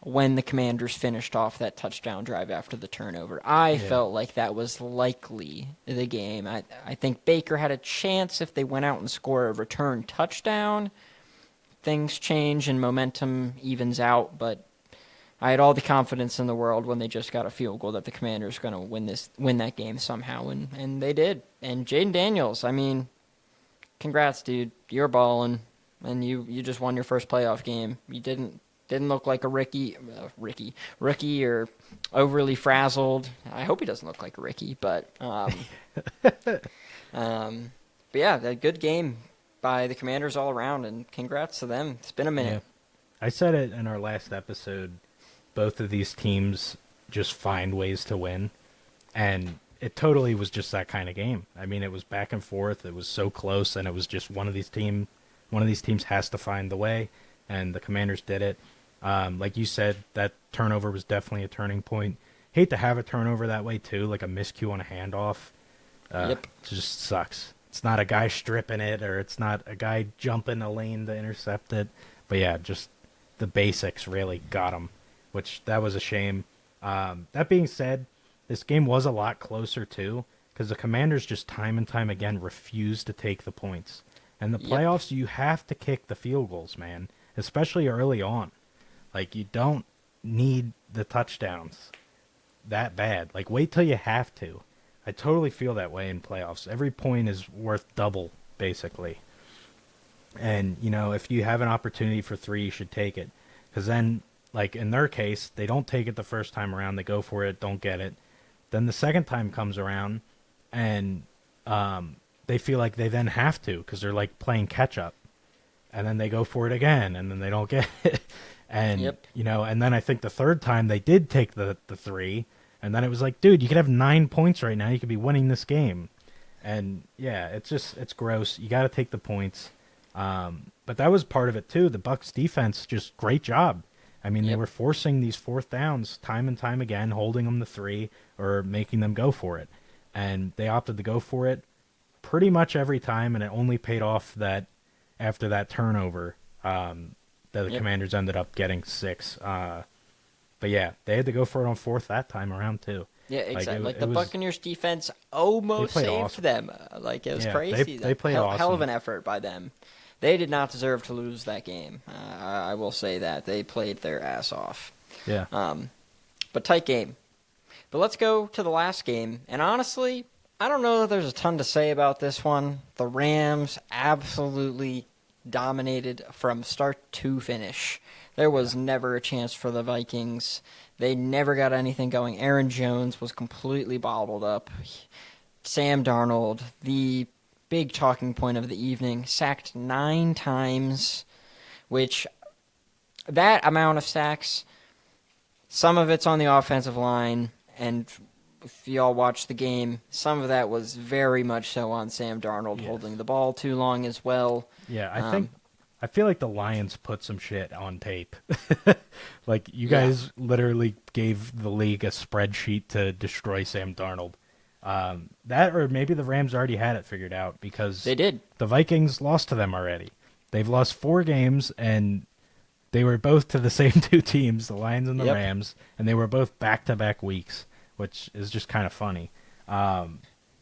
when the Commanders finished off that touchdown drive after the turnover. I felt like that was likely the game. I think Baker had a chance if they went out and scored a return touchdown. Things change and momentum evens out, but I had all the confidence in the world when they just got a field goal that the Commanders were going to win that game somehow, and they did. And Jaden Daniels, I mean, congrats, dude. You're balling, and you just won your first playoff game. You didn't look like a rookie or overly frazzled. I hope he doesn't look like a rookie, but yeah, a good game by the Commanders all around, and congrats to them. It's been a minute. Yeah. I said it in our last episode. Both of these teams just find ways to win, and it totally was just that kind of game. I mean, it was back and forth. It was so close, and it was just one of these teams has to find the way, and the Commanders did it. Like you said, that turnover was definitely a turning point. Hate to have a turnover that way too, like a miscue on a handoff. It just sucks. It's not a guy stripping it, or it's not a guy jumping a lane to intercept it. But yeah, just the basics really got him, which that was a shame. That being said, this game was a lot closer too, because the Commanders just time and time again refused to take the points. And the playoffs, you have to kick the field goals, man, especially early on. Like, you don't need the touchdowns that bad. Like, wait till you have to. I totally feel that way in playoffs. Every point is worth double, basically. And, if you have an opportunity for 3, you should take it. Because then, like, in their case, they don't take it the first time around. They go for it, don't get it. Then the second time comes around, and they feel like they then have to, because they're, like, playing catch-up. And then they go for it again, and then they don't get it. And, and then I think the third time they did take the 3, and then it was like, dude, you could have 9 points right now. You could be winning this game. And, yeah, it's gross. You got to take the points. But that was part of it, too. The Bucs defense, just great job. I mean, they were forcing these fourth downs time and time again, holding them to 3 or making them go for it. And they opted to go for it pretty much every time, and it only paid off that after that turnover that the Commanders ended up getting 6. But yeah, they had to go for it on 4th that time around too. Yeah, exactly. The Buccaneers defense almost saved them. It was crazy. They played awesome. Hell of an effort by them. They did not deserve to lose that game. I will say that. They played their ass off. Yeah. But tight game. But let's go to the last game. And honestly, I don't know that there's a ton to say about this one. The Rams absolutely dominated from start to finish. There was never a chance for the Vikings. They never got anything going. Aaron Jones was completely bottled up. Sam Darnold, the big talking point of the evening, sacked 9 times, which that amount of sacks, some of it's on the offensive line, and if y'all watched the game, some of that was very much so on Sam Darnold holding the ball too long as well. Yeah, I feel like the Lions put some shit on tape. Like, you guys literally gave the league a spreadsheet to destroy Sam Darnold. That, or maybe the Rams already had it figured out, because they did. The Vikings lost to them already. They've lost 4 games, and they were both to the same 2 teams, the Lions and the Rams, and they were both back-to-back weeks, which is just kind of funny. But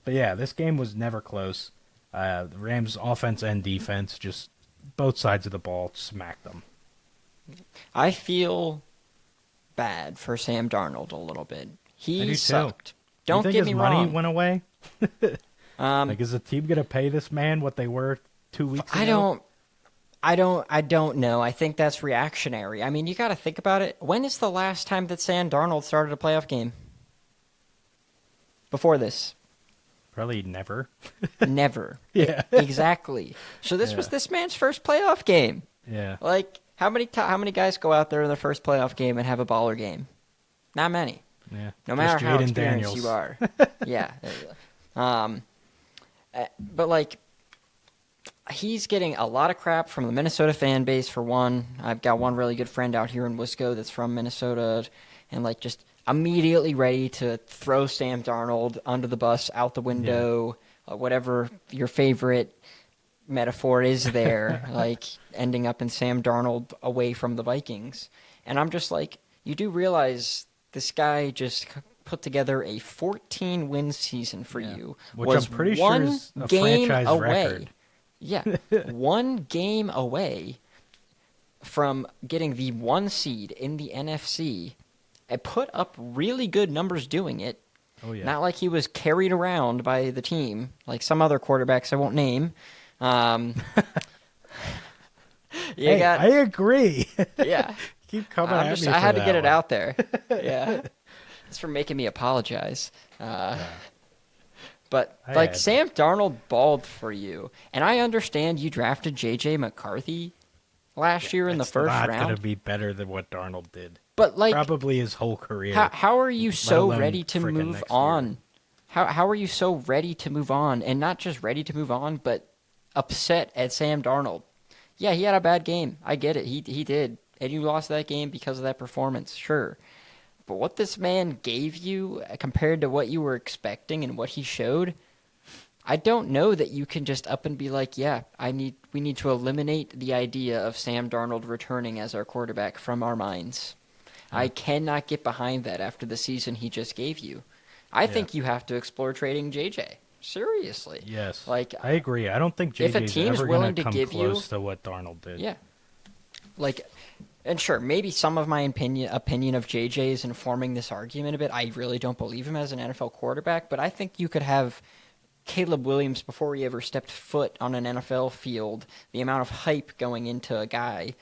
yeah, this game was never close. The Rams' offense and defense, just both sides of the ball, smacked them. I feel bad for Sam Darnold a little bit. He sucked. Too. Don't get me wrong. Money went away? Like, is the team going to pay this man what they were 2 weeks ago? I don't know. I think that's reactionary. I mean, you got to think about it. When is the last time that Sam Darnold started a playoff game? Before this? Probably never. Never. Yeah. Exactly. So this was this man's first playoff game. Yeah. Like, how many guys go out there in their first playoff game and have a baller game? Not many. Yeah. No matter how experienced Daniels. you are. Yeah. But, like, he's getting a lot of crap from the Minnesota fan base, for one. I've got one really good friend out here in Wisco that's from Minnesota, and, like, just immediately ready to throw Sam Darnold under the bus, out the window, whatever your favorite metaphor is there, like ending up in Sam Darnold away from the Vikings. And I'm just like, you do realize this guy just put together a 14-win season for you. Which I'm pretty sure is a franchise record. Yeah, 1 game away from getting the 1 seed in the NFC. I put up really good numbers doing it. Oh, yeah. Not like he was carried around by the team, like some other quarterbacks I won't name. I agree. Yeah. Keep coming at me for I had to get it one. out there. Yeah. It's for making me apologize. But, like, Sam Darnold balled for you. And I understand you drafted J.J. McCarthy last year in the first round. It's not going to be better than what Darnold did. But, like, probably his whole career. How are you so ready to move on? How are you so ready to move on? And not just ready to move on, but upset at Sam Darnold. Yeah, he had a bad game. I get it. He did. And you lost that game because of that performance, sure. But what this man gave you compared to what you were expecting and what he showed, I don't know that you can just up and be like, yeah, we need to eliminate the idea of Sam Darnold returning as our quarterback from our minds. I cannot get behind that after the season he just gave you. I think you have to explore trading JJ. Seriously. Yes. Like, I agree. I don't think JJ's ever going to come close to what Darnold did. Yeah. Like, and sure, maybe some of my opinion of JJ is informing this argument a bit. I really don't believe him as an NFL quarterback, but I think you could have Caleb Williams before he ever stepped foot on an NFL field, the amount of hype going into a guy,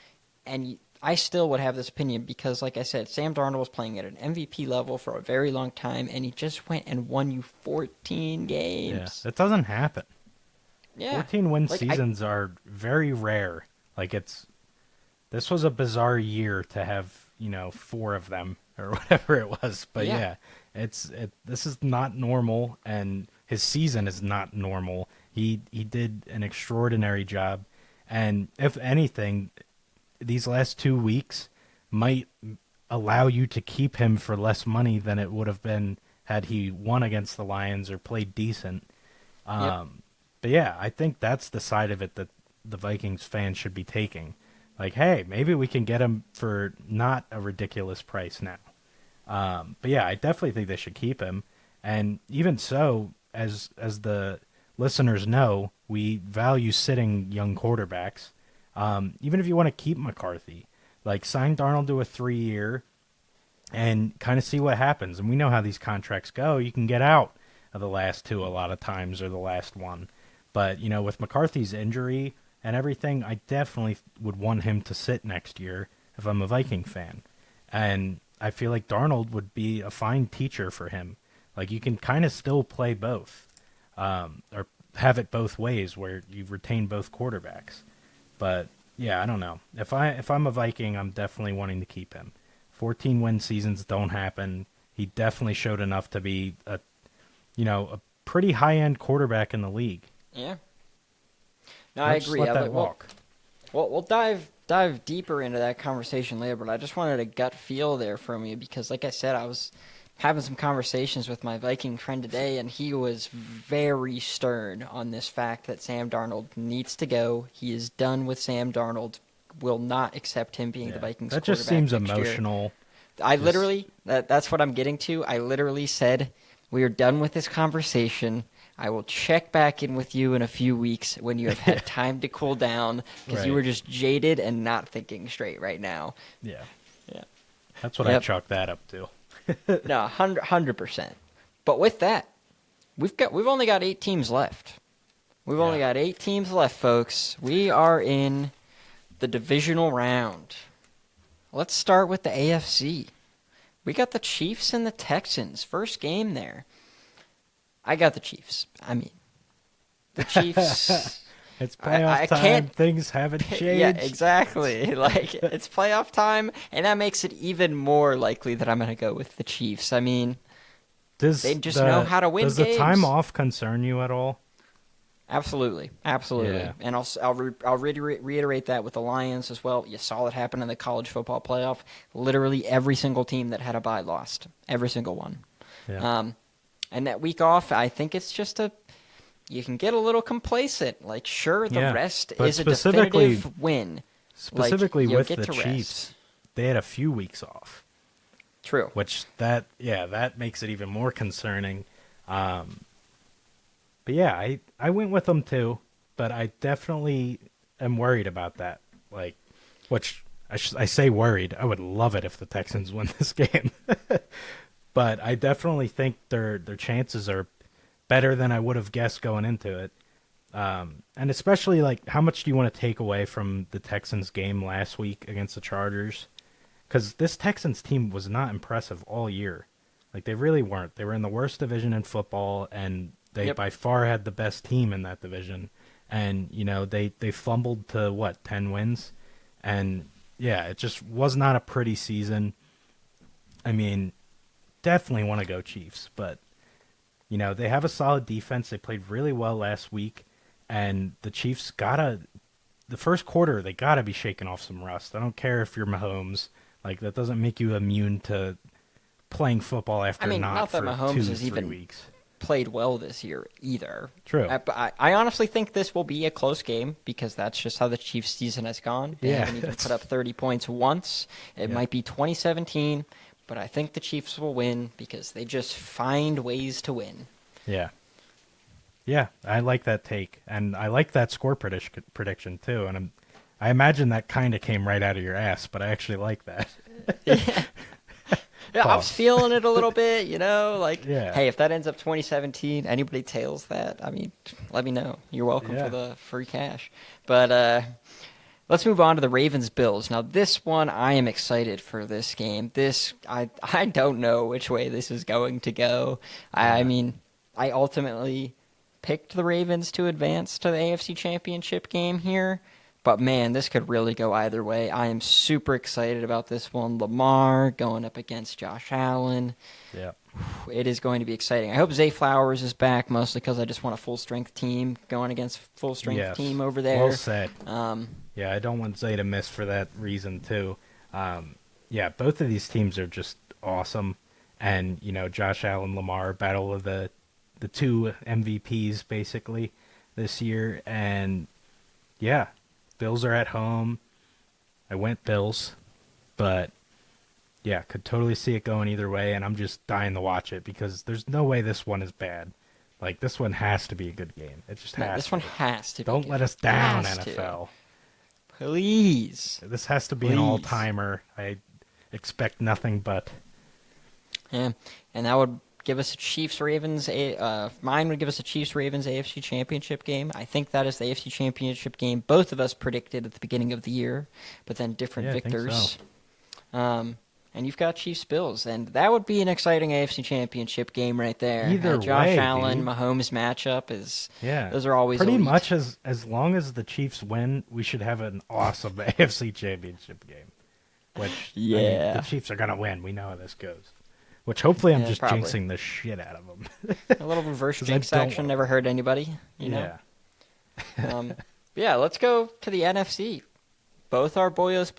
and I still would have this opinion because, like I said, Sam Darnold was playing at an MVP level for a very long time, and he just went and won you 14 games. Yeah, that doesn't happen. Yeah. 14-win seasons are very rare. Like, this was a bizarre year to have, 4 of them or whatever it was. But yeah, this is not normal, and his season is not normal. He did an extraordinary job, and if anything, these last 2 weeks might allow you to keep him for less money than it would have been had he won against the Lions or played decent. But yeah, I think that's the side of it that the Vikings fans should be taking. Like, hey, maybe we can get him for not a ridiculous price now. But yeah, I definitely think they should keep him. And even so, as the listeners know, we value sitting young quarterbacks. Even if you want to keep McCarthy, like sign Darnold to a 3-year and kind of see what happens. And we know how these contracts go. You can get out of the last 2 a lot of times, or the last 1. But, with McCarthy's injury and everything, I definitely would want him to sit next year if I'm a Viking fan. And I feel like Darnold would be a fine teacher for him. Like, you can kind of still play both, or have it both ways where you retain both quarterbacks. But, yeah, I don't know. If I'm a Viking, I'm definitely wanting to keep him. 14-win seasons don't happen. He definitely showed enough to be a pretty high-end quarterback in the league. Yeah. No, I agree. Let that walk. We'll dive deeper into that conversation later, but I just wanted a gut feel there from you because, like I said, I was having some conversations with my Viking friend today, and he was very stern on this fact that Sam Darnold needs to go. He is done with Sam Darnold. Will not accept him being the Vikings quarterback. That just seems next emotional. Year. I literally, that's what I'm getting to. I literally said, we are done with this conversation. I will check back in with you in a few weeks when you have had time to cool down because you were just jaded and not thinking straight right now. Yeah. Yeah. That's what I chalk that up to. No, 100%. But with that, we've only got 8 teams left. We've only got 8 teams left, folks. We are in the divisional round. Let's start with the AFC. We got the Chiefs and the Texans. First game there. I got the Chiefs. I mean, the Chiefs. It's playoff time. Things haven't changed. Yeah, exactly. Like, it's playoff time, and that makes it even more likely that I'm going to go with the Chiefs. I mean, they just know how to win games. Does the time off concern you at all? Absolutely. Yeah. And I'll reiterate that with the Lions as well. You saw it happen in the college football playoff. Literally every single team that had a bye lost. Every single one. Yeah. And that week off, I think it's just you can get a little complacent. Like, sure, the rest is a definitive win. Specifically with the Chiefs, they had a few weeks off. True. Which that makes it even more concerning. But yeah, I went with them too, but I definitely am worried about that. Like, which I say worried. I would love it if the Texans win this game. But I definitely think their chances are better than I would have guessed going into it. And especially, like, how much do you want to take away from the Texans game last week against the Chargers? Because this Texans team was not impressive all year. Like, they really weren't. They were in the worst division in football, and they by far had the best team in that division. And, they fumbled to, 10 wins? And, yeah, it just was not a pretty season. I mean, definitely want to go Chiefs, but, they have a solid defense. They played really well last week, and the Chiefs the first quarter, they gotta be shaking off some rust. I don't care if you're Mahomes. Like, that doesn't make you immune to playing football after not that Mahomes has 2-3 even weeks. Played well this year either. True. I honestly think this will be a close game because that's just how the Chiefs season has gone. They haven't even put up 30 points once. It might be 2017, but I think the Chiefs will win because they just find ways to win. Yeah. Yeah, I like that take, and I like that score prediction too. And I imagine that kind of came right out of your ass, but I actually like that. Yeah, I was feeling it a little bit, hey, if that ends up 2017, anybody tails that, I mean, let me know. You're welcome for the free cash. But let's move on to the Ravens-Bills. Now, this one, I am excited for this game. I don't know which way this is going to go. I mean, I ultimately picked the Ravens to advance to the AFC Championship game here. But, man, this could really go either way. I am super excited about this one. Lamar going up against Josh Allen. Yeah. It is going to be exciting. I hope Zay Flowers is back, mostly because I just want a full-strength team going against full-strength team over there. Well said. I don't want Zay to miss for that reason, too. Both of these teams are just awesome. And, Josh Allen, Lamar, battle of the two MVPs, basically, this year. And, yeah. Bills are at home. I went Bills, but could totally see it going either way, and I'm just dying to watch it because there's no way this one is bad. Like, this one has to be a good game. It just has This to. one has to be Don't good. let us down, Has to. NFL. Please. This has to be an all-timer. I expect nothing but. Yeah, and that would give us a Chiefs-Ravens. Mine would give us a Chiefs-Ravens AFC Championship game. I think that is the AFC Championship game both of us predicted at the beginning of the year, but then different victors. I think so. And you've got Chiefs-Bills, and that would be an exciting AFC Championship game right there. Either Josh way, Allen, dude. Mahomes matchup is. Yeah, those are always pretty elite. much as long as the Chiefs win, we should have an awesome AFC Championship game. Which the Chiefs are gonna win. We know how this goes. Which hopefully I'm just probably. jinxing the shit out of them. A little reverse jinx action never hurt anybody. You know? Yeah. Let's go to the NFC. Both our boyos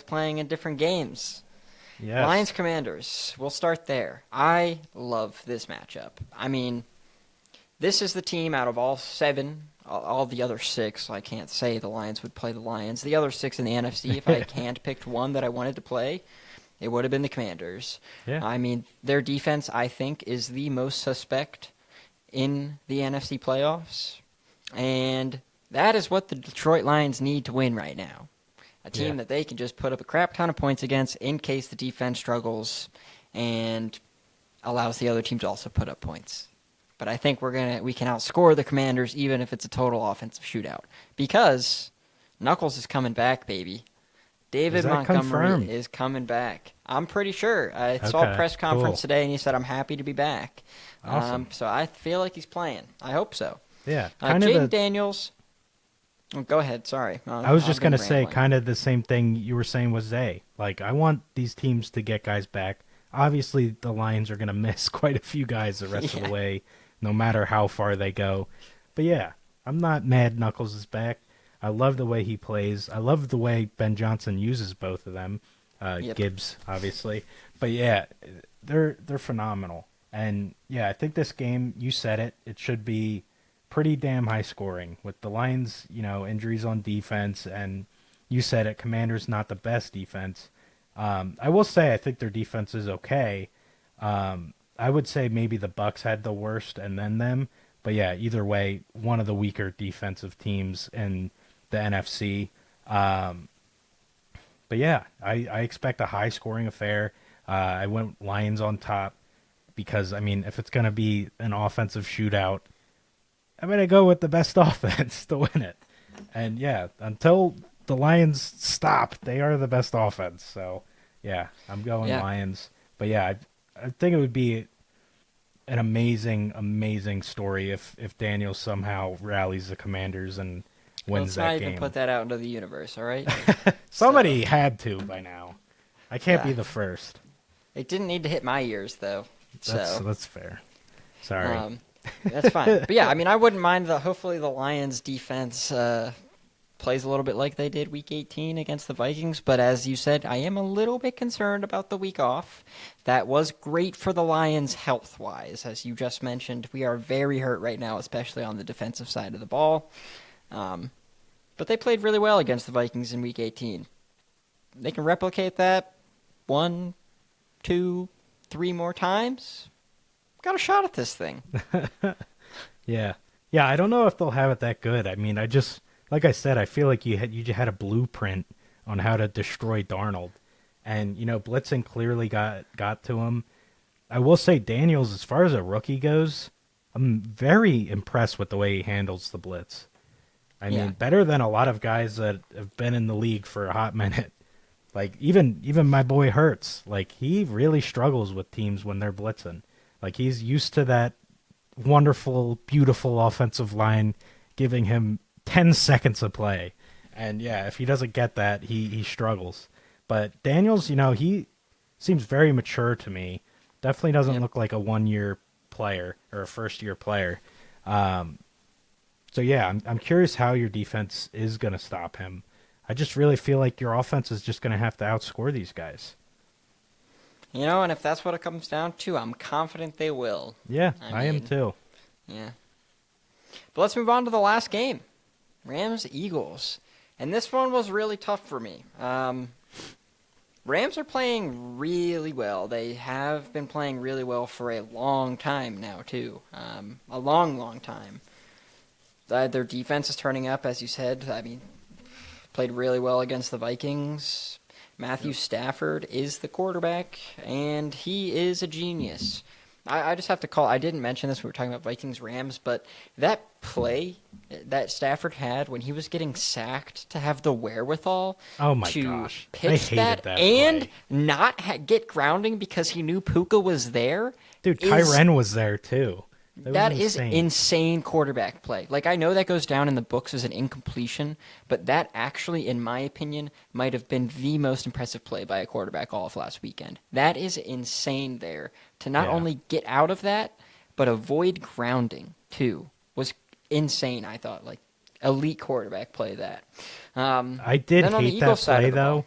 playing in different games. Yes. Lions Commanders. We'll start there. I love this matchup. I mean, this is the team out of all 7, all the other 6. I can't say the Lions would play the Lions. The other 6 in the NFC, if I had handpicked one that I wanted to play, it would have been the Commanders. Yeah. I mean, their defense, I think, is the most suspect in the NFC playoffs. And that is what the Detroit Lions need to win right now. A team that they can just put up a crap ton of points against in case the defense struggles and allows the other team to also put up points. But I think we can outscore the Commanders even if it's a total offensive shootout. Because Knuckles is coming back, baby. David Montgomery is coming back. I'm pretty sure. I saw a press conference today, and he said, I'm happy to be back. Awesome. So I feel like he's playing. I hope so. Yeah. Jaden Daniels. Oh, go ahead. Sorry. I was just going to say kind of the same thing you were saying with Zay. Like, I want these teams to get guys back. Obviously, the Lions are going to miss quite a few guys the rest of the way, no matter how far they go. But, yeah, I'm not mad Knuckles is back. I love the way he plays. I love the way Ben Johnson uses both of them. Gibbs, obviously. But, yeah, they're phenomenal. And, yeah, I think this game, you said it, it should be pretty damn high scoring with the Lions, injuries on defense. And you said it, Commanders not the best defense. I will say I think their defense is okay. I would say maybe the Bucs had the worst and then them. But, yeah, either way, one of the weaker defensive teams in the NFC. But yeah, I expect a high scoring affair. I went Lions on top because, I mean, if it's going to be an offensive shootout, I'm going to go with the best offense to win it. And yeah, until the Lions stop, they are the best offense. So yeah, I'm going Lions. But yeah, I think it would be an amazing story if Daniels somehow rallies the Commanders and wins that game. Let's not even put that out into the universe, all right? Somebody had to by now. I can't be the first. It didn't need to hit my ears, though. That's fair. Sorry. That's fine. But yeah, I mean, I wouldn't mind hopefully the Lions defense plays a little bit like they did week 18 against the Vikings. But as you said, I am a little bit concerned about the week off. That was great for the Lions health-wise. As you just mentioned, we are very hurt right now, especially on the defensive side of the ball. But they played really well against the Vikings in week 18. They can replicate that 1, 2, 3 more times. Got a shot at this thing. Yeah, I don't know if they'll have it that good. I mean, like I said, I feel like you had a blueprint on how to destroy Darnold, and blitzing clearly got to him. I will say Daniels, as far as a rookie goes, I'm very impressed with the way he handles the blitz. I mean, better than a lot of guys that have been in the league for a hot minute. Like even my boy Hurts, like he really struggles with teams when they're blitzing. Like he's used to that wonderful, beautiful offensive line giving him 10 seconds of play. And yeah, if he doesn't get that, he struggles. But Daniels, he seems very mature to me. Definitely doesn't look like a 1-year player or a first-year player. So yeah, I'm curious how your defense is going to stop him. I just really feel like your offense is just going to have to outscore these guys. And if that's what it comes down to, I'm confident they will. Yeah, I am too. Yeah. But let's move on to the last game. Rams-Eagles. And this one was really tough for me. Rams are playing really well. They have been playing really well for a long time now, too. A long, long time. Their defense is turning up, as you said. I mean, played really well against the Vikings. Matthew Stafford is the quarterback, and he is a genius. I just have to call. I didn't mention this when we were talking about Vikings-Rams, but that play that Stafford had when he was getting sacked to have the wherewithal to pitch that and not get grounding because he knew Puka was there. Dude, Tyren was there too. That is insane quarterback play. Like, I know that goes down in the books as an incompletion, but that actually, in my opinion, might have been the most impressive play by a quarterback all of last weekend. That is insane there. To not only get out of that, but avoid grounding, too, was insane, I thought. Like, elite quarterback play that. I did hate that play, though,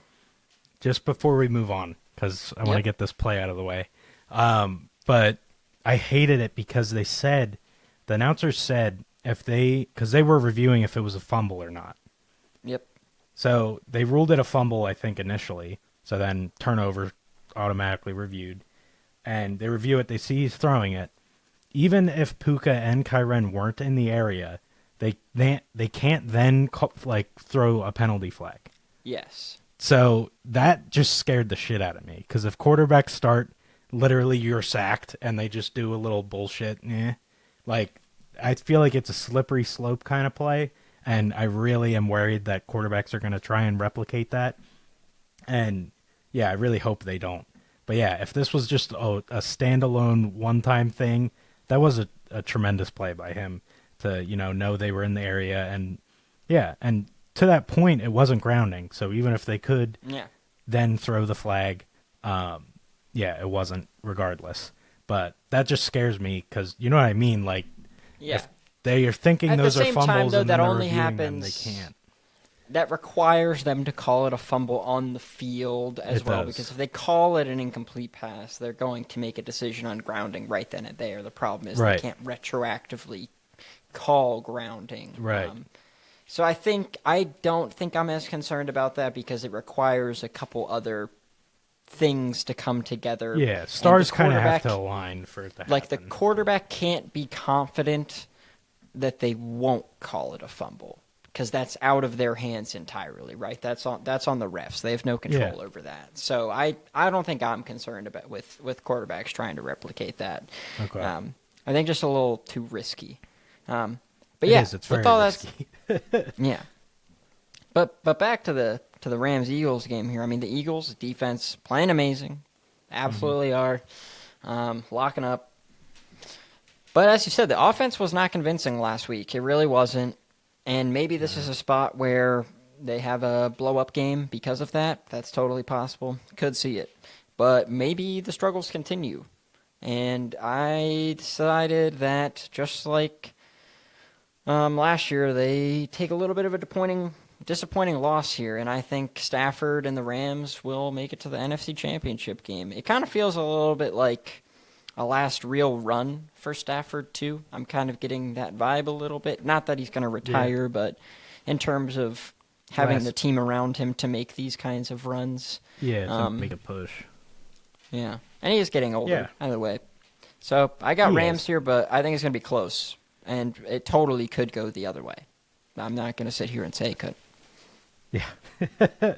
just before we move on, because I want to get this play out of the way. But I hated it because the announcers said because they were reviewing if it was a fumble or not. Yep. So they ruled it a fumble, I think, initially. So then turnover automatically reviewed. And they review it, they see he's throwing it. Even if Puka and Kyren weren't in the area, they can't then throw a penalty flag. Yes. So that just scared the shit out of me. Because if quarterbacks start, literally you're sacked, and they just do a little bullshit. I feel like it's a slippery slope kind of play, and I really am worried that quarterbacks are going to try and replicate that. And yeah, I really hope they don't. But yeah, if this was just a standalone one-time thing, that was a tremendous play by him to know they were in the area, and and to that point it wasn't grounding. So even if they could then throw the flag, it wasn't regardless. But that just scares me because you know what I mean. Like, if they are thinking at those the are same fumbles, time, though, and that then only happens. happens. They can't. That requires them to call it a fumble on the field as well, because if they call it an incomplete pass, they're going to make a decision on grounding right then and there. The problem is they can't retroactively call grounding. Right. So I don't think I'm as concerned about that because it requires a couple other things to come together. Yeah, stars kind of have to align for it to happen. Like, the quarterback can't be confident that they won't call it a fumble because that's out of their hands entirely, right? That's on the refs. They have no control over that. So I don't think I'm concerned about with quarterbacks trying to replicate that. Okay. I think just a little too risky. But it's very risky. Yeah. But back to the Rams-Eagles game here. I mean, the Eagles defense playing amazing. Absolutely are. Locking up. But as you said, the offense was not convincing last week. It really wasn't. And maybe this is a spot where they have a blow-up game because of that. That's totally possible. Could see it. But maybe the struggles continue. And I decided that just like last year, they take a little bit of a disappointing loss here, and I think Stafford and the Rams will make it to the NFC Championship game. It kind of feels a little bit like a last real run for Stafford, too. I'm kind of getting that vibe a little bit. Not that he's going to retire, but in terms of having the team around him to make these kinds of runs. Yeah, to make a push. Yeah, and he is getting older, either way. So I got Rams here, but I think it's going to be close, and it totally could go the other way. I'm not going to sit here and say it could. Yeah.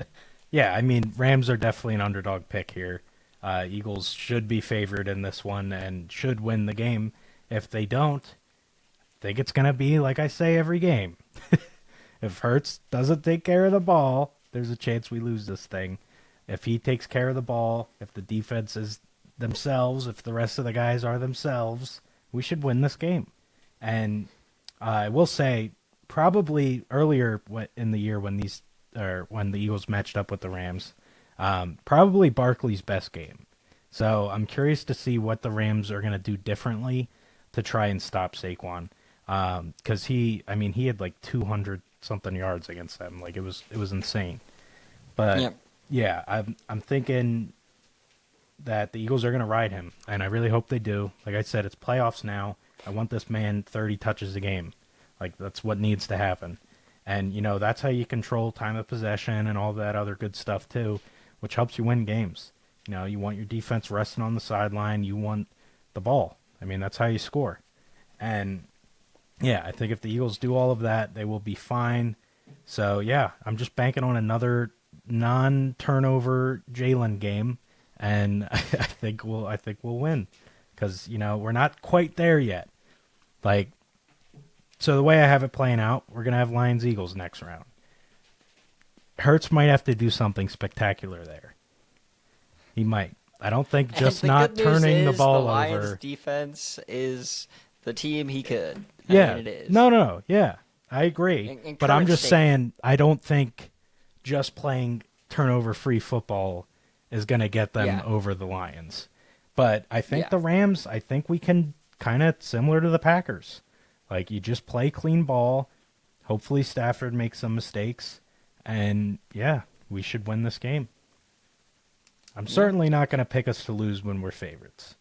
Yeah, I mean, Rams are definitely an underdog pick here. Eagles should be favored in this one and should win the game. If they don't, I think it's going to be, like I say, every game. If Hurts doesn't take care of the ball, there's a chance we lose this thing. If he takes care of the ball, if the defense is themselves, if the rest of the guys are themselves, we should win this game. And I will say, probably earlier in the year when the Eagles matched up with the Rams, probably Barkley's best game. So I'm curious to see what the Rams are going to do differently to try and stop Saquon. Because he had like 200 something yards against them. Like, it was insane. But yeah, I'm thinking that the Eagles are going to ride him, and I really hope they do. Like I said, it's playoffs now. I want this man 30 touches a game. Like, that's what needs to happen. And, that's how you control time of possession and all that other good stuff, too. which helps you win games. You want your defense resting on the sideline. You want the ball. I mean, that's how you score. And, yeah, I think if the Eagles do all of that, they will be fine. So, yeah, I'm just banking on another non-turnover Jalen game, and I think we'll win because, we're not quite there yet. So the way I have it playing out, we're going to have Lions-Eagles next round. Hurts might have to do something spectacular there. He might. I don't think just not turning the ball the Lions over. Defense is the team he could. I Yeah. mean, it is. No. Yeah, I agree. But I'm just saying, I don't think just playing turnover-free football is going to get them over the Lions. But I think the Rams, I think we can kind of similar to the Packers. You just play clean ball. Hopefully Stafford makes some mistakes. And, yeah, we should win this game. I'm certainly not going to pick us to lose when we're favorites.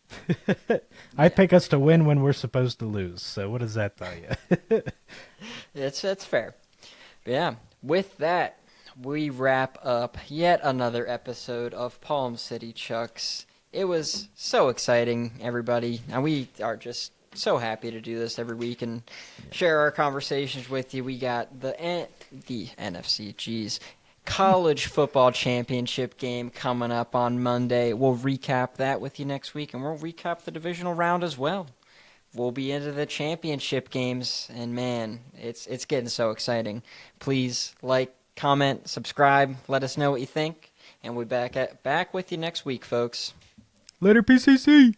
I pick us to win when we're supposed to lose. So what does that tell you? That's fair. But yeah, with that, we wrap up yet another episode of Palm City Chucks. It was so exciting, everybody. And we are just so happy to do this every week and share our conversations with you. We got the NFC, college football championship game coming up on Monday. We'll recap that with you next week, and we'll recap the divisional round as well. We'll be into the championship games, and man, it's getting so exciting. Please like, comment, subscribe, let us know what you think, and we'll be back with you next week, folks. Later, PCC.